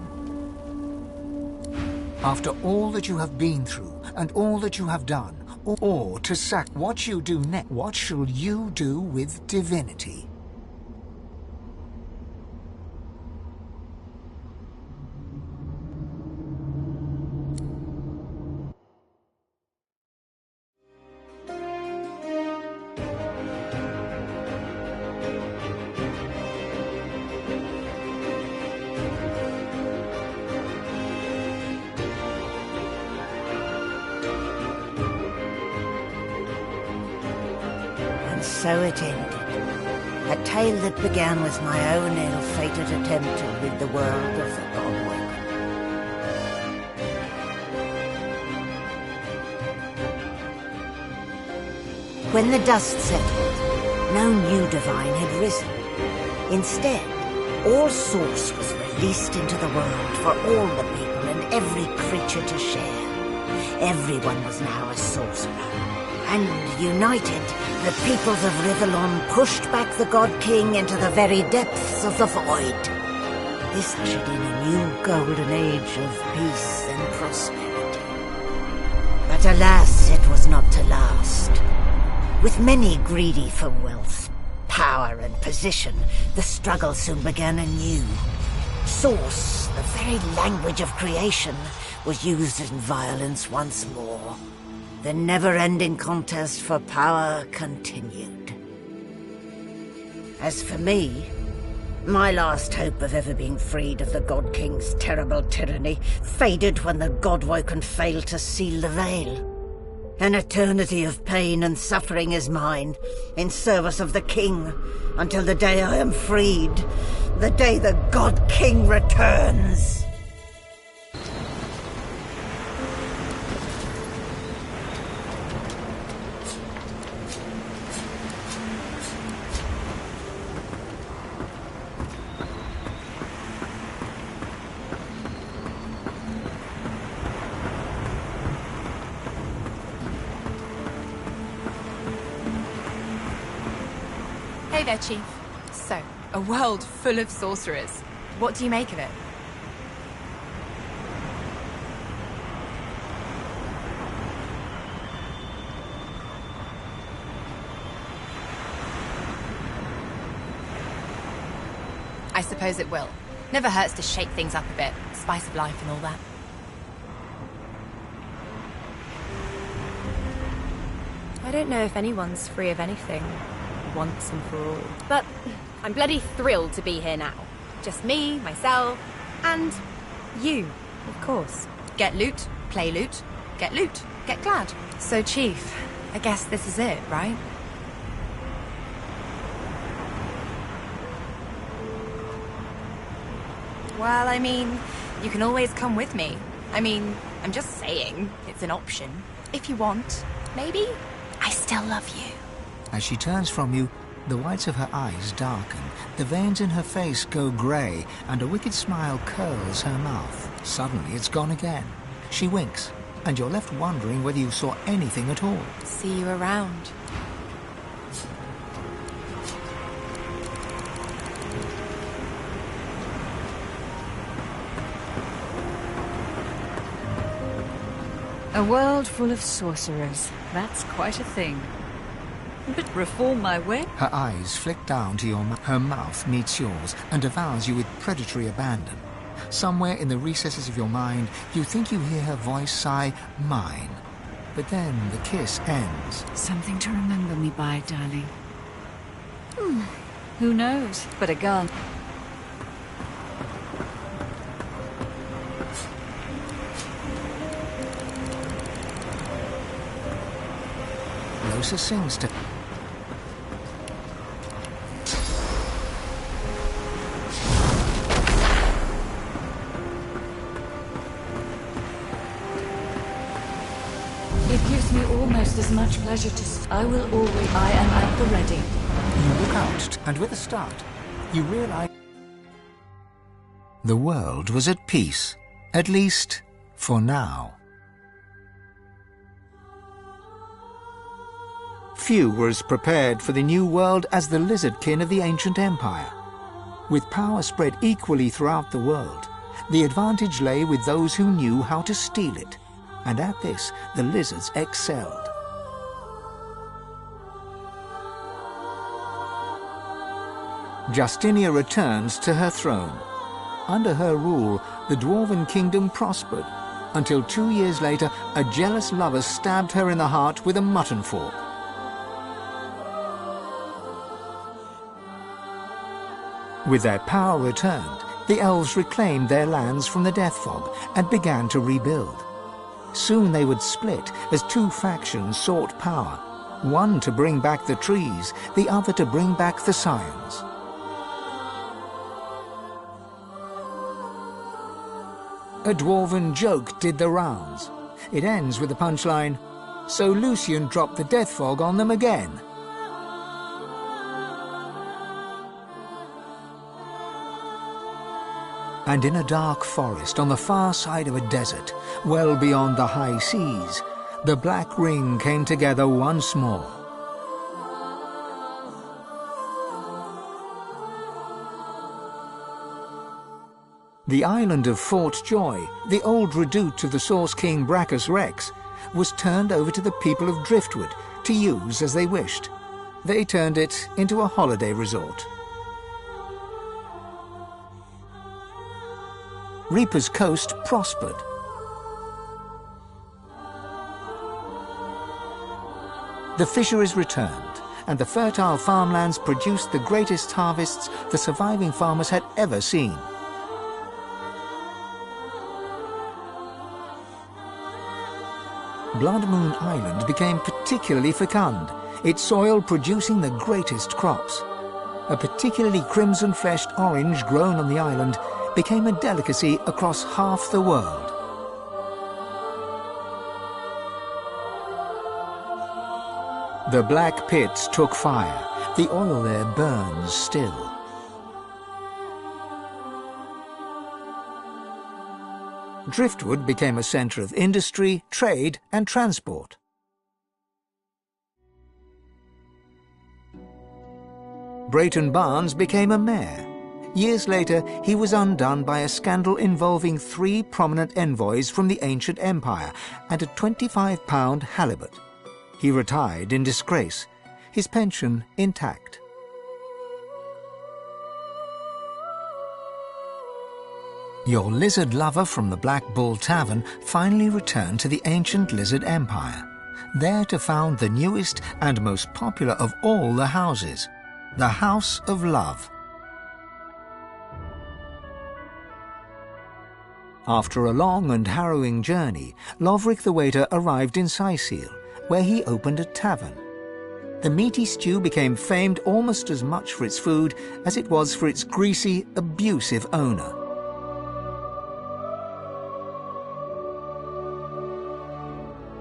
After all that you have been through, and all that you have done, or to sack what you do next, what shall you do with divinity? So it ended. A tale that began with my own ill-fated attempt to rid the world of the Godwoken. When the dust settled, no new divine had risen. Instead, all source was released into the world for all the people and every creature to share. Everyone was now a sorcerer. And united, the peoples of Rivellon pushed back the God King into the very depths of the void. This ushered in a new golden age of peace and prosperity. But alas, it was not to last. With many greedy for wealth, power and position, the struggle soon began anew. Source, the very language of creation, was used in violence once more. The never-ending contest for power continued. As for me, my last hope of ever being freed of the God King's terrible tyranny faded when the God-Woken failed to seal the veil. An eternity of pain and suffering is mine, in service of the King, until the day I am freed, the day the God King returns. Hey there, Chief. So, a world full of sorcerers. What do you make of it? I suppose it will. Never hurts to shake things up a bit. Spice of life and all that. I don't know if anyone's free of anything, once and for all. But I'm bloody thrilled to be here now. Just me, myself, and you, of course. Get loot, play loot, get loot, get glad. So, Chief, I guess this is it, right? Well, I mean, you can always come with me. I mean, I'm just saying, it's an option. If you want, maybe? I still love you. As she turns from you, the whites of her eyes darken, the veins in her face go grey, and a wicked smile curls her mouth. Suddenly it's gone again. She winks, and you're left wondering whether you saw anything at all. See you around. A world full of sorcerers. That's quite a thing. But reform my way? Her eyes flick down to your mouth. Her mouth meets yours and devours you with predatory abandon. Somewhere in the recesses of your mind, you think you hear her voice sigh, "Mine." But then the kiss ends. Something to remember me by, darling. Who knows? But a gun. Lohse sings to... It gives me almost as much pleasure to... I will always... I am at the ready. You look out, and with a start, you realize... The world was at peace, at least for now. Few were as prepared for the new world as the Lizardkin of the ancient empire. With power spread equally throughout the world, the advantage lay with those who knew how to steal it, and at this the lizards excelled. Justinia returns to her throne. Under her rule, the Dwarven kingdom prospered, until 2 years later a jealous lover stabbed her in the heart with a mutton fork. With their power returned, the elves reclaimed their lands from the Death Fog and began to rebuild. Soon they would split as two factions sought power, one to bring back the trees, the other to bring back the Scions. A dwarven joke did the rounds. It ends with the punchline, "So Lucian dropped the Death Fog on them again." And in a dark forest on the far side of a desert, well beyond the high seas, the Black Ring came together once more. The island of Fort Joy, the old redoubt of the Source King Brachus Rex, was turned over to the people of Driftwood to use as they wished. They turned it into a holiday resort. Reaper's Coast prospered. The fisheries returned, and the fertile farmlands produced the greatest harvests the surviving farmers had ever seen. Blood Moon Island became particularly fecund, its soil producing the greatest crops. A particularly crimson-fleshed orange grown on the island became a delicacy across half the world. The black pits took fire. The oil there burns still. Driftwood became a centre of industry, trade and transport. Brayton Barnes became a mayor. Years later, he was undone by a scandal involving 3 prominent envoys from the ancient empire and a £25 halibut. He retired in disgrace, his pension intact. Your lizard lover from the Black Bull Tavern finally returned to the ancient lizard empire, there to found the newest and most popular of all the houses, the House of Love. After a long and harrowing journey, Loverick the waiter arrived in Sicile, where he opened a tavern. The meaty stew became famed almost as much for its food as it was for its greasy, abusive owner.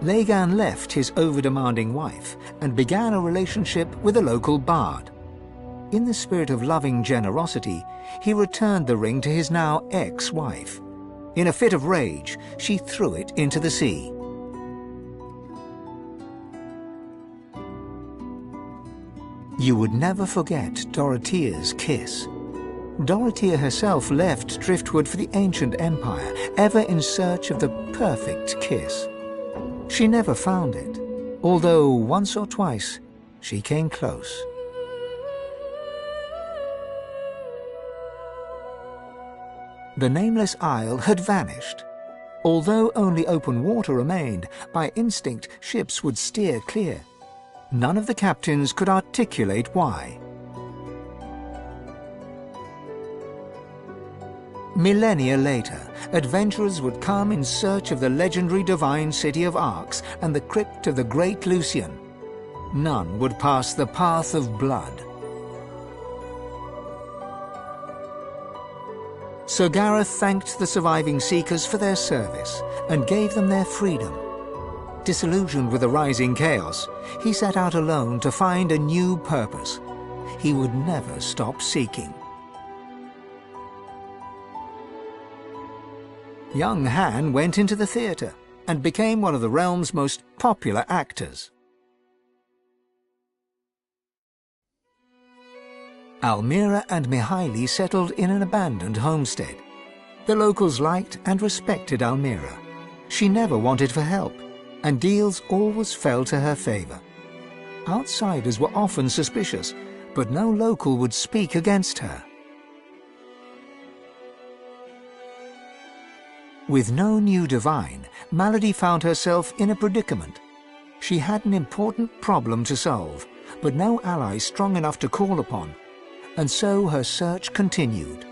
Lagan left his over-demanding wife and began a relationship with a local bard. In the spirit of loving generosity, he returned the ring to his now ex-wife. In a fit of rage, she threw it into the sea. You would never forget Dorothea's kiss. Dorothea herself left Driftwood for the ancient empire, ever in search of the perfect kiss. She never found it, although once or twice she came close. The nameless isle had vanished. Although only open water remained, by instinct ships would steer clear. None of the captains could articulate why. Millennia later, adventurers would come in search of the legendary divine city of Arx and the crypt of the great Lucian. None would pass the path of blood. Sir Gareth thanked the surviving seekers for their service and gave them their freedom. Disillusioned with the rising chaos, he set out alone to find a new purpose. He would never stop seeking. Young Han went into the theatre and became one of the realm's most popular actors. Almira and Mihaili settled in an abandoned homestead. The locals liked and respected Almira. She never wanted for help, and deals always fell to her favor. Outsiders were often suspicious, but no local would speak against her. With no new divine, Malady found herself in a predicament. She had an important problem to solve, but no ally strong enough to call upon, and so her search continued.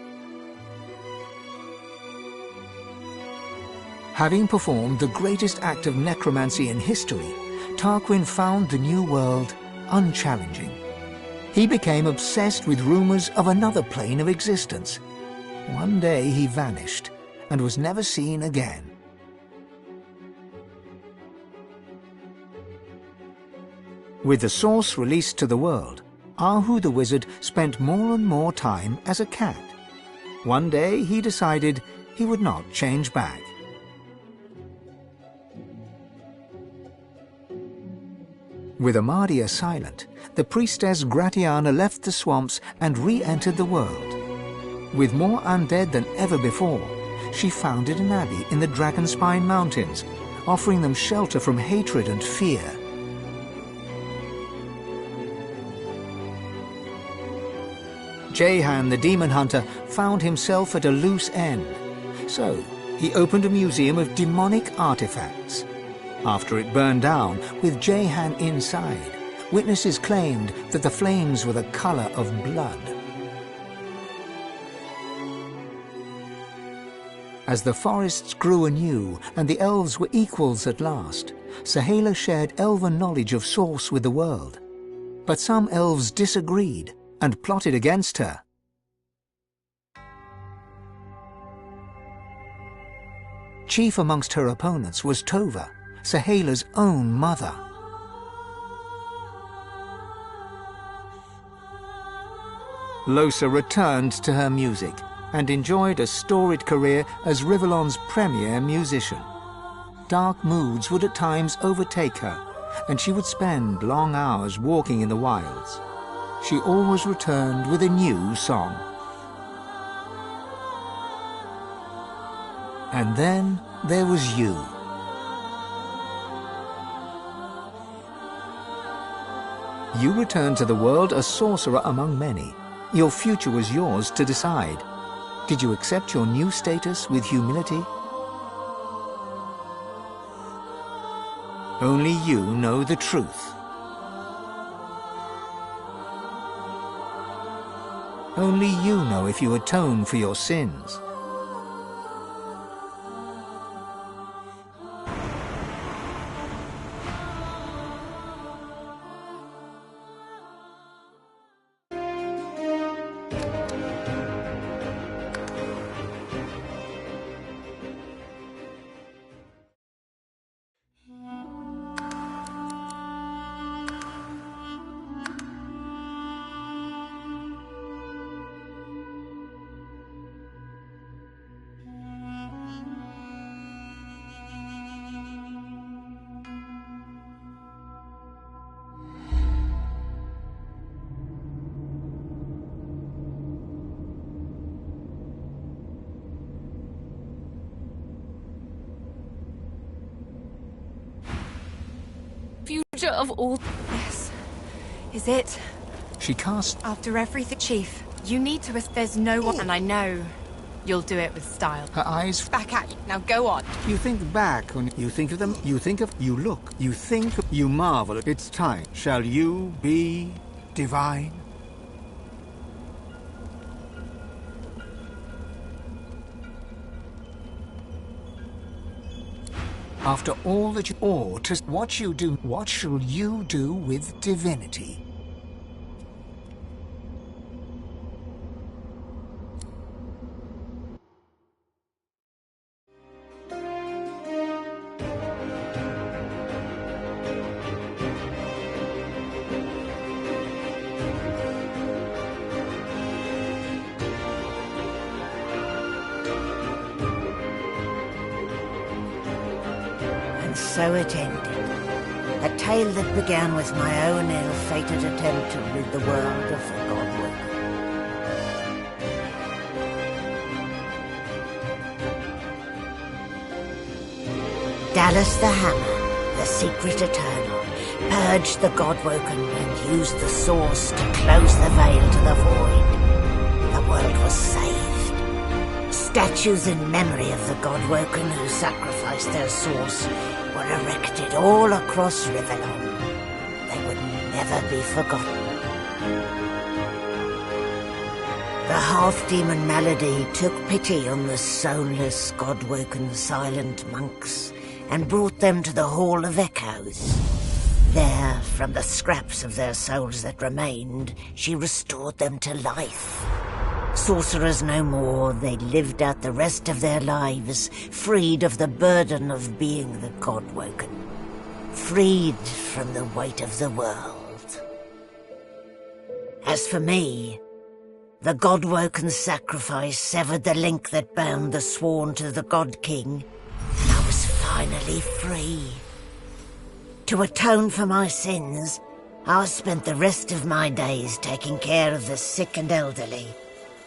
Having performed the greatest act of necromancy in history, Tarquin found the new world unchallenging. He became obsessed with rumors of another plane of existence. One day he vanished and was never seen again. With the source released to the world, Ahu the wizard spent more and more time as a cat. One day he decided he would not change back. With Amadia silent, the priestess Gratiana left the swamps and re-entered the world. With more undead than ever before, she founded an abbey in the Dragonspine Mountains, offering them shelter from hatred and fear. Jehan the demon hunter found himself at a loose end. So, he opened a museum of demonic artifacts. After it burned down, with Jehan inside, witnesses claimed that the flames were the color of blood. As the forests grew anew and the elves were equals at last, Sahala shared elven knowledge of Source with the world. But some elves disagreed and plotted against her. Chief amongst her opponents was Tova, Sahala's own mother. Lohse returned to her music and enjoyed a storied career as Rivellon's premier musician. Dark moods would at times overtake her, and she would spend long hours walking in the wilds. She always returned with a new song. And then there was you. You returned to the world a sorcerer among many. Your future was yours to decide. Did you accept your new status with humility? Only you know the truth. Only you know if you atone for your sins. Future of all... Yes. Is it? She cast... After everything, Chief, you need to... There's no one... And I know you'll do it with style. Her eyes... Back at you. Now go on. You think back when you think of them, you think of... You look, you think, you marvel. It's time. Shall you be divine? After all that you ought to... What you do... What shall you do with divinity? So it ended. A tale that began with my own ill-fated attempt to rid the world of the Godwoken. Dallas the Hammer, the secret eternal, purged the Godwoken and used the Source to close the veil to the void. The world was saved. Statues in memory of the Godwoken who sacrificed their Source were erected all across Rivellon. They would never be forgotten. The half-demon Malady took pity on the soulless, God-woken silent monks and brought them to the Hall of Echoes. There, from the scraps of their souls that remained, she restored them to life. Sorcerers no more, they lived out the rest of their lives, freed of the burden of being the Godwoken, freed from the weight of the world. As for me, the Godwoken sacrifice severed the link that bound the Sworn to the God King. I was finally free. To atone for my sins, I spent the rest of my days taking care of the sick and elderly,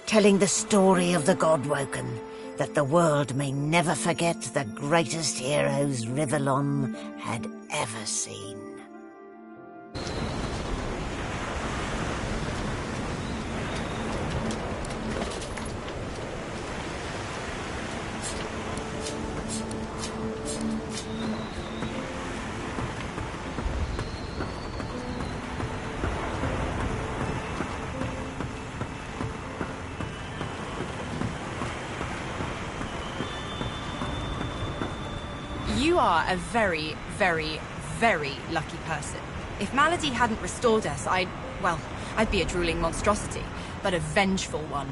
telling the story of the Godwoken, that the world may never forget the greatest heroes Rivellon had ever seen. You are a very, very, very lucky person. If Malady hadn't restored us, I'd be a drooling monstrosity, but a vengeful one.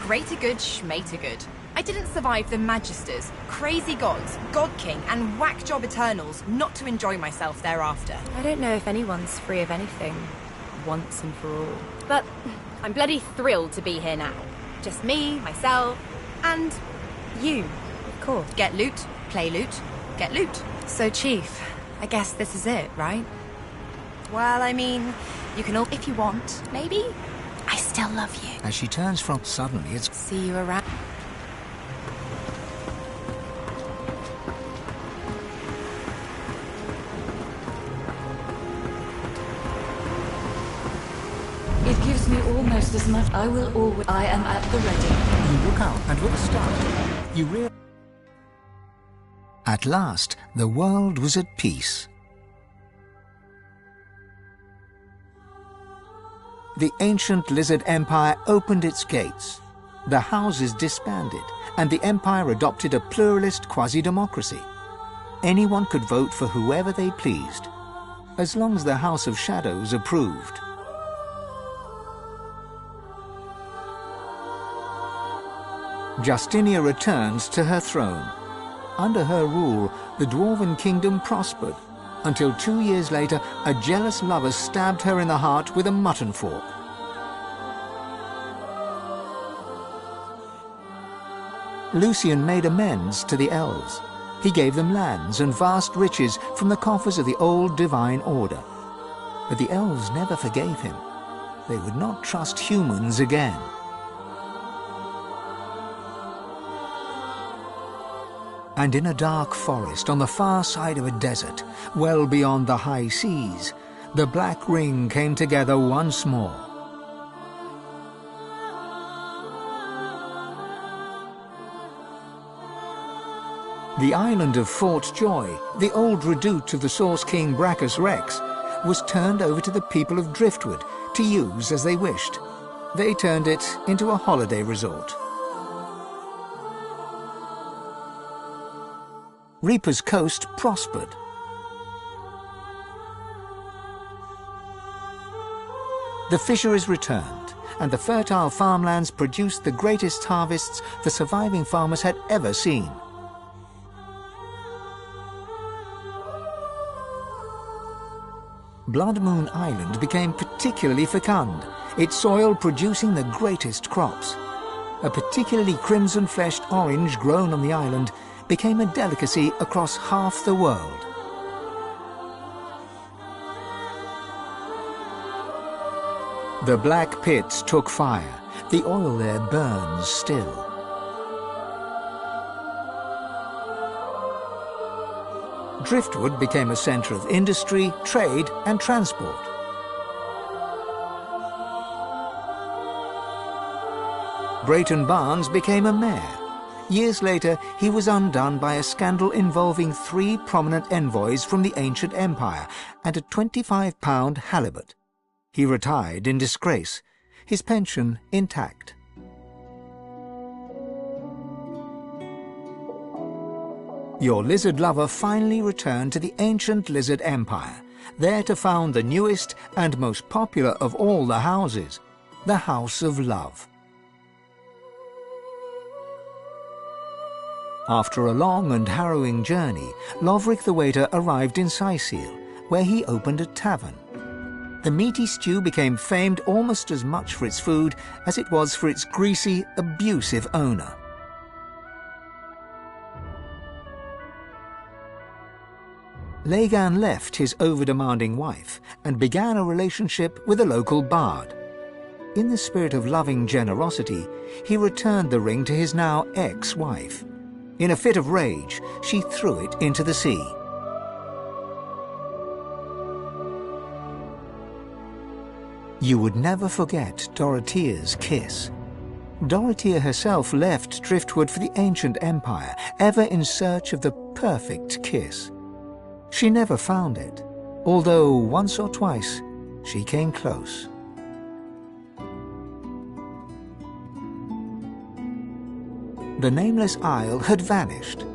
Greater good, schmater good. I didn't survive the Magisters, crazy gods, God King, and whack job Eternals not to enjoy myself thereafter. I don't know if anyone's free of anything, once and for all. But I'm bloody thrilled to be here now. Just me, myself, and you, of course. Get loot, play loot, get loot. So, Chief, I guess this is it, right? Well, I mean, you can all, if you want, maybe? I still love you. As she turns from, suddenly it's... See you around. It gives me almost as much. I will always. I am at the ready. You look out, and with a start, you realize... At last, the world was at peace. The ancient Lizard Empire opened its gates. The houses disbanded, and the Empire adopted a pluralist quasi-democracy. Anyone could vote for whoever they pleased, as long as the House of Shadows approved. Justinia returns to her throne. Under her rule, the Dwarven Kingdom prospered, until 2 years later, a jealous lover stabbed her in the heart with a mutton fork. Lucian made amends to the elves. He gave them lands and vast riches from the coffers of the old Divine Order. But the elves never forgave him. They would not trust humans again. And in a dark forest on the far side of a desert, well beyond the high seas, the Black Ring came together once more. The island of Fort Joy, the old redoute of the Source King Brachus Rex, was turned over to the people of Driftwood to use as they wished. They turned it into a holiday resort. Reaper's Coast prospered. The fisheries returned, and the fertile farmlands produced the greatest harvests the surviving farmers had ever seen. Blood Moon Island became particularly fecund, its soil producing the greatest crops. A particularly crimson-fleshed orange grown on the island became a delicacy across half the world. The Black Pits took fire. The oil there burns still. Driftwood became a centre of industry, trade, and transport. Brayton Barnes became a mayor. Years later, he was undone by a scandal involving 3 prominent envoys from the ancient empire and a £25 halibut. He retired in disgrace, his pension intact. Your lizard lover finally returned to the ancient Lizard Empire, there to found the newest and most popular of all the houses, the House of Love. After a long and harrowing journey, Lovric the Waiter arrived in Cyseal, where he opened a tavern. The meaty stew became famed almost as much for its food as it was for its greasy, abusive owner. Lagan left his over-demanding wife and began a relationship with a local bard. In the spirit of loving generosity, he returned the ring to his now ex-wife. In a fit of rage, she threw it into the sea. You would never forget Dorothea's kiss. Dorothea herself left Driftwood for the ancient empire, ever in search of the perfect kiss. She never found it, although once or twice she came close. The nameless isle had vanished.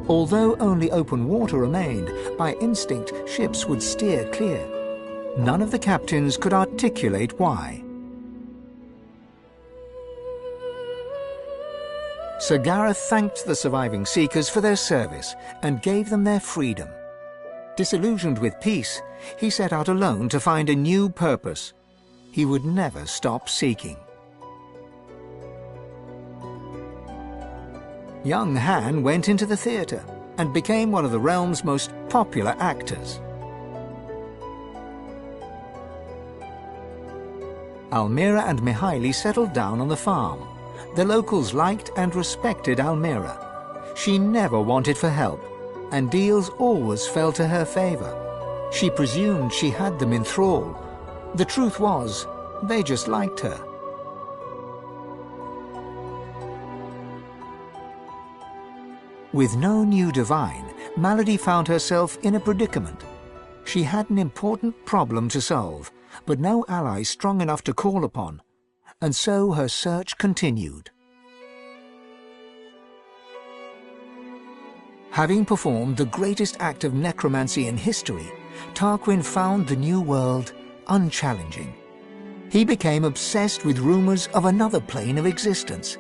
Although only open water remained, by instinct ships would steer clear. None of the captains could articulate why. Sir Gareth thanked the surviving Seekers for their service and gave them their freedom. Disillusioned with peace, he set out alone to find a new purpose. He would never stop seeking. Young Han went into the theatre and became one of the realm's most popular actors. Almira and Mihaili settled down on the farm. The locals liked and respected Almira. She never wanted for help, and deals always fell to her favor. She presumed she had them in thrall. The truth was, they just liked her. With no new divine, Malady found herself in a predicament. She had an important problem to solve, but no ally strong enough to call upon, and so her search continued. Having performed the greatest act of necromancy in history, Tarquin found the new world unchallenging. He became obsessed with rumors of another plane of existence.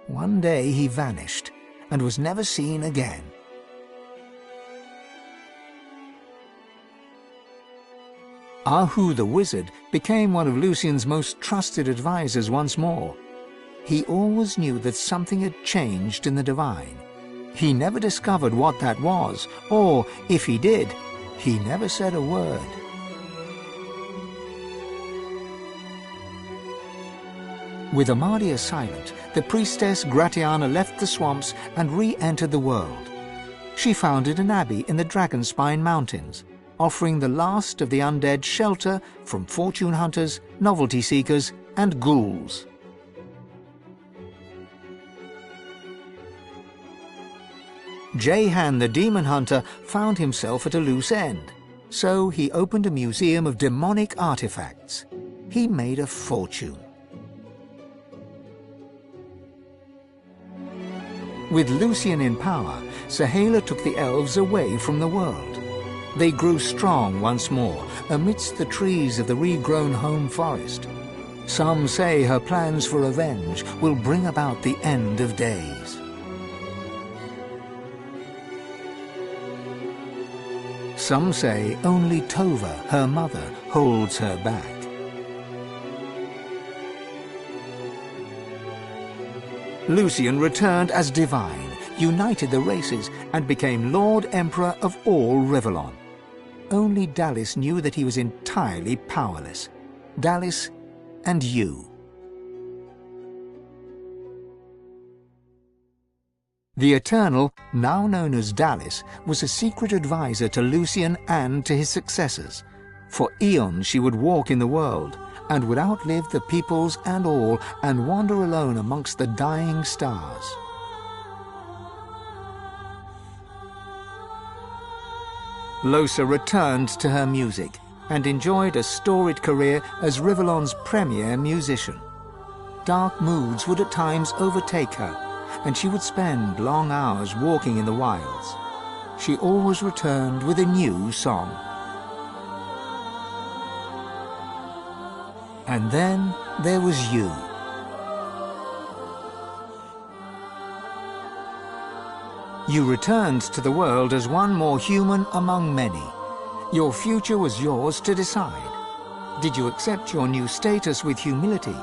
One day he vanished and was never seen again. Ahu the wizard became one of Lucien's most trusted advisors once more. He always knew that something had changed in the divine. He never discovered what that was, or, if he did, he never said a word. With Amadia silent, the priestess Gratiana left the swamps and re-entered the world. She founded an abbey in the Dragonspine Mountains, offering the last of the undead shelter from fortune hunters, novelty seekers, and ghouls. Jehan the demon hunter found himself at a loose end, so he opened a museum of demonic artifacts. He made a fortune. With Lucien in power, Sahala took the elves away from the world. They grew strong once more amidst the trees of the regrown home forest. Some say her plans for revenge will bring about the end of days. Some say only Tova, her mother, holds her back. Lucien returned as divine, united the races, and became Lord Emperor of all Rivellon. Only Dallis knew that he was entirely powerless. Dallis and you. The Eternal, now known as Dallis, was a secret advisor to Lucien and to his successors. For eons she would walk in the world, and would outlive the peoples and all, and wander alone amongst the dying stars. Lohse returned to her music, and enjoyed a storied career as Rivellon's premier musician. Dark moods would at times overtake her, and she would spend long hours walking in the wilds. She always returned with a new song. And then there was you. You returned to the world as one more human among many. Your future was yours to decide. Did you accept your new status with humility,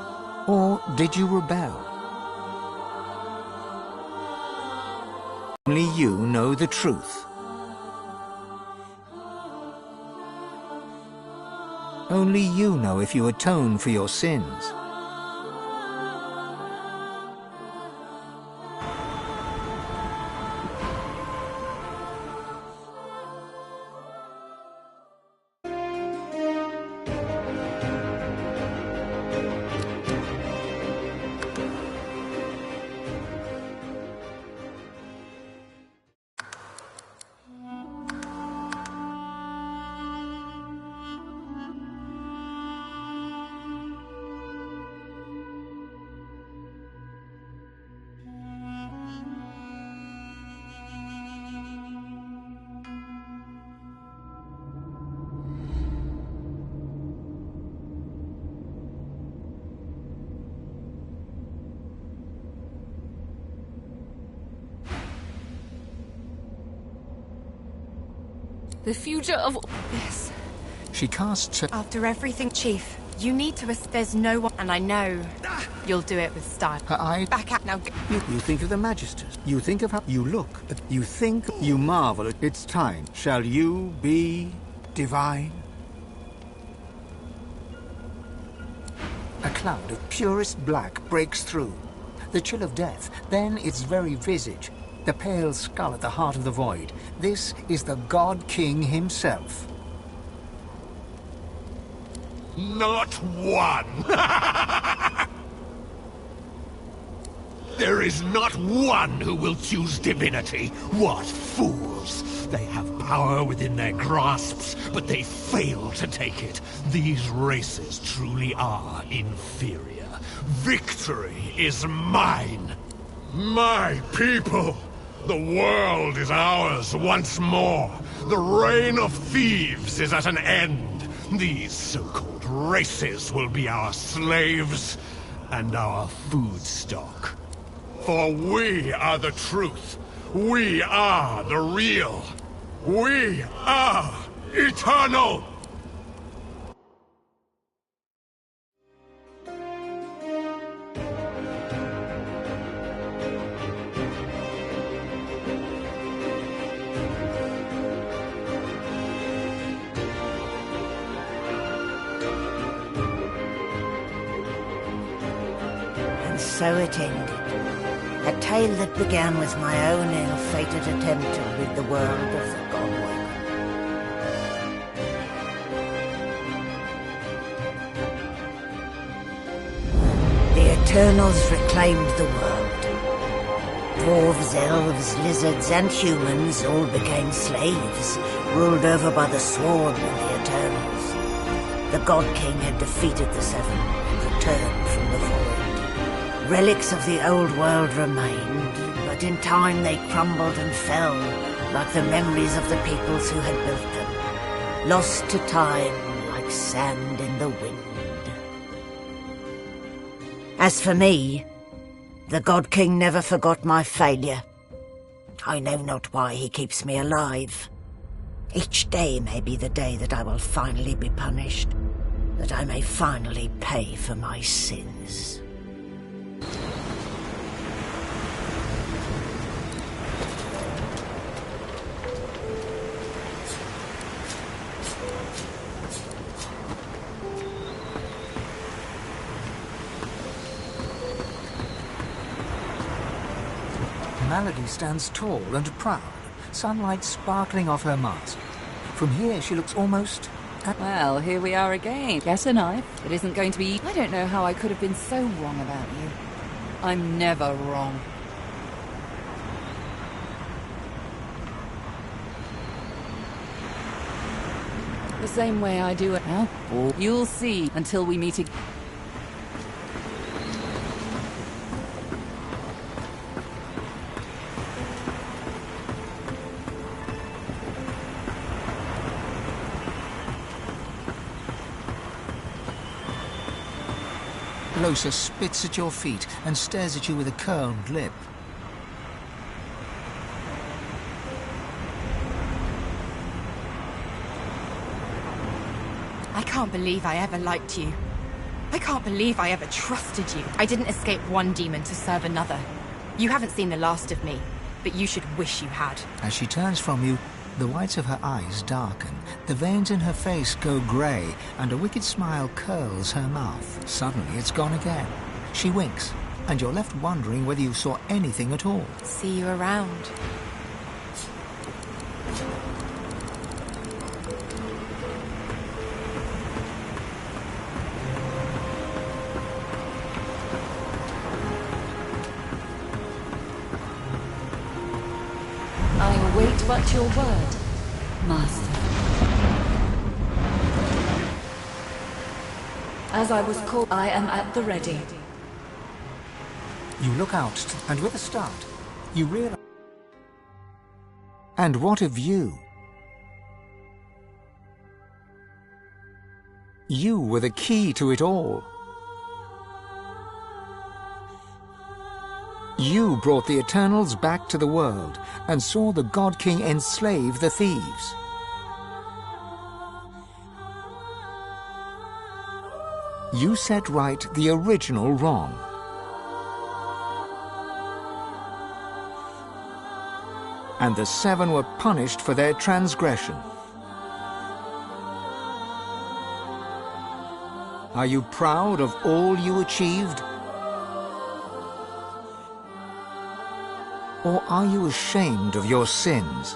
or did you rebel? Only you know the truth. Only you know if you atone for your sins. The future of this. She casts her... After everything, Chief, you need to... There's no one... And I know you'll do it with style. Her eye... Back out now. You think of the Magisters. You think of how... You look. You think. You marvel. It's time. Shall you be divine? A cloud of purest black breaks through. The chill of death, then its very visage. The pale skull at the heart of the void. This is the God King himself. Not one! There is not one who will choose divinity. What fools! They have power within their grasps, but they fail to take it. These races truly are inferior. Victory is mine! My people! The world is ours once more. The reign of thieves is at an end. These so-called races will be our slaves and our food stock. For we are the truth. We are the real. We are eternal! And so it ended. A tale that began with my own ill-fated attempt to rid the world of the Godworker. The Eternals reclaimed the world. Dwarves, elves, lizards, and humans all became slaves, ruled over by the Swarm and the Eternals. The God King had defeated the Seven and returned from the void. Relics of the old world remained, but in time they crumbled and fell, like the memories of the peoples who had built them, lost to time like sand in the wind. As for me, the God King never forgot my failure. I know not why he keeps me alive. Each day may be the day that I will finally be punished, that I may finally pay for my sins. Malady stands tall and proud, sunlight sparkling off her mask. From here she looks almost... Well, here we are again. Get a knife. It isn't going to be... I don't know how I could have been so wrong about you. I'm never wrong. The same way I do it now. You'll see until we meet again. Lohse spits at your feet and stares at you with a curled lip. I can't believe I ever liked you. I can't believe I ever trusted you. I didn't escape one demon to serve another. You haven't seen the last of me, but you should wish you had. As she turns from you, the whites of her eyes darken, the veins in her face go grey, and a wicked smile curls her mouth. Suddenly it's gone again. She winks, and you're left wondering whether you saw anything at all. See you around. I await but your word, Master. As I was called, I am at the ready. You look out, and with a start, you realize... And what of you? You were the key to it all. You brought the Eternals back to the world and saw the God King enslave the thieves. You set right the original wrong. And the seven were punished for their transgression. Are you proud of all you achieved? Or are you ashamed of your sins?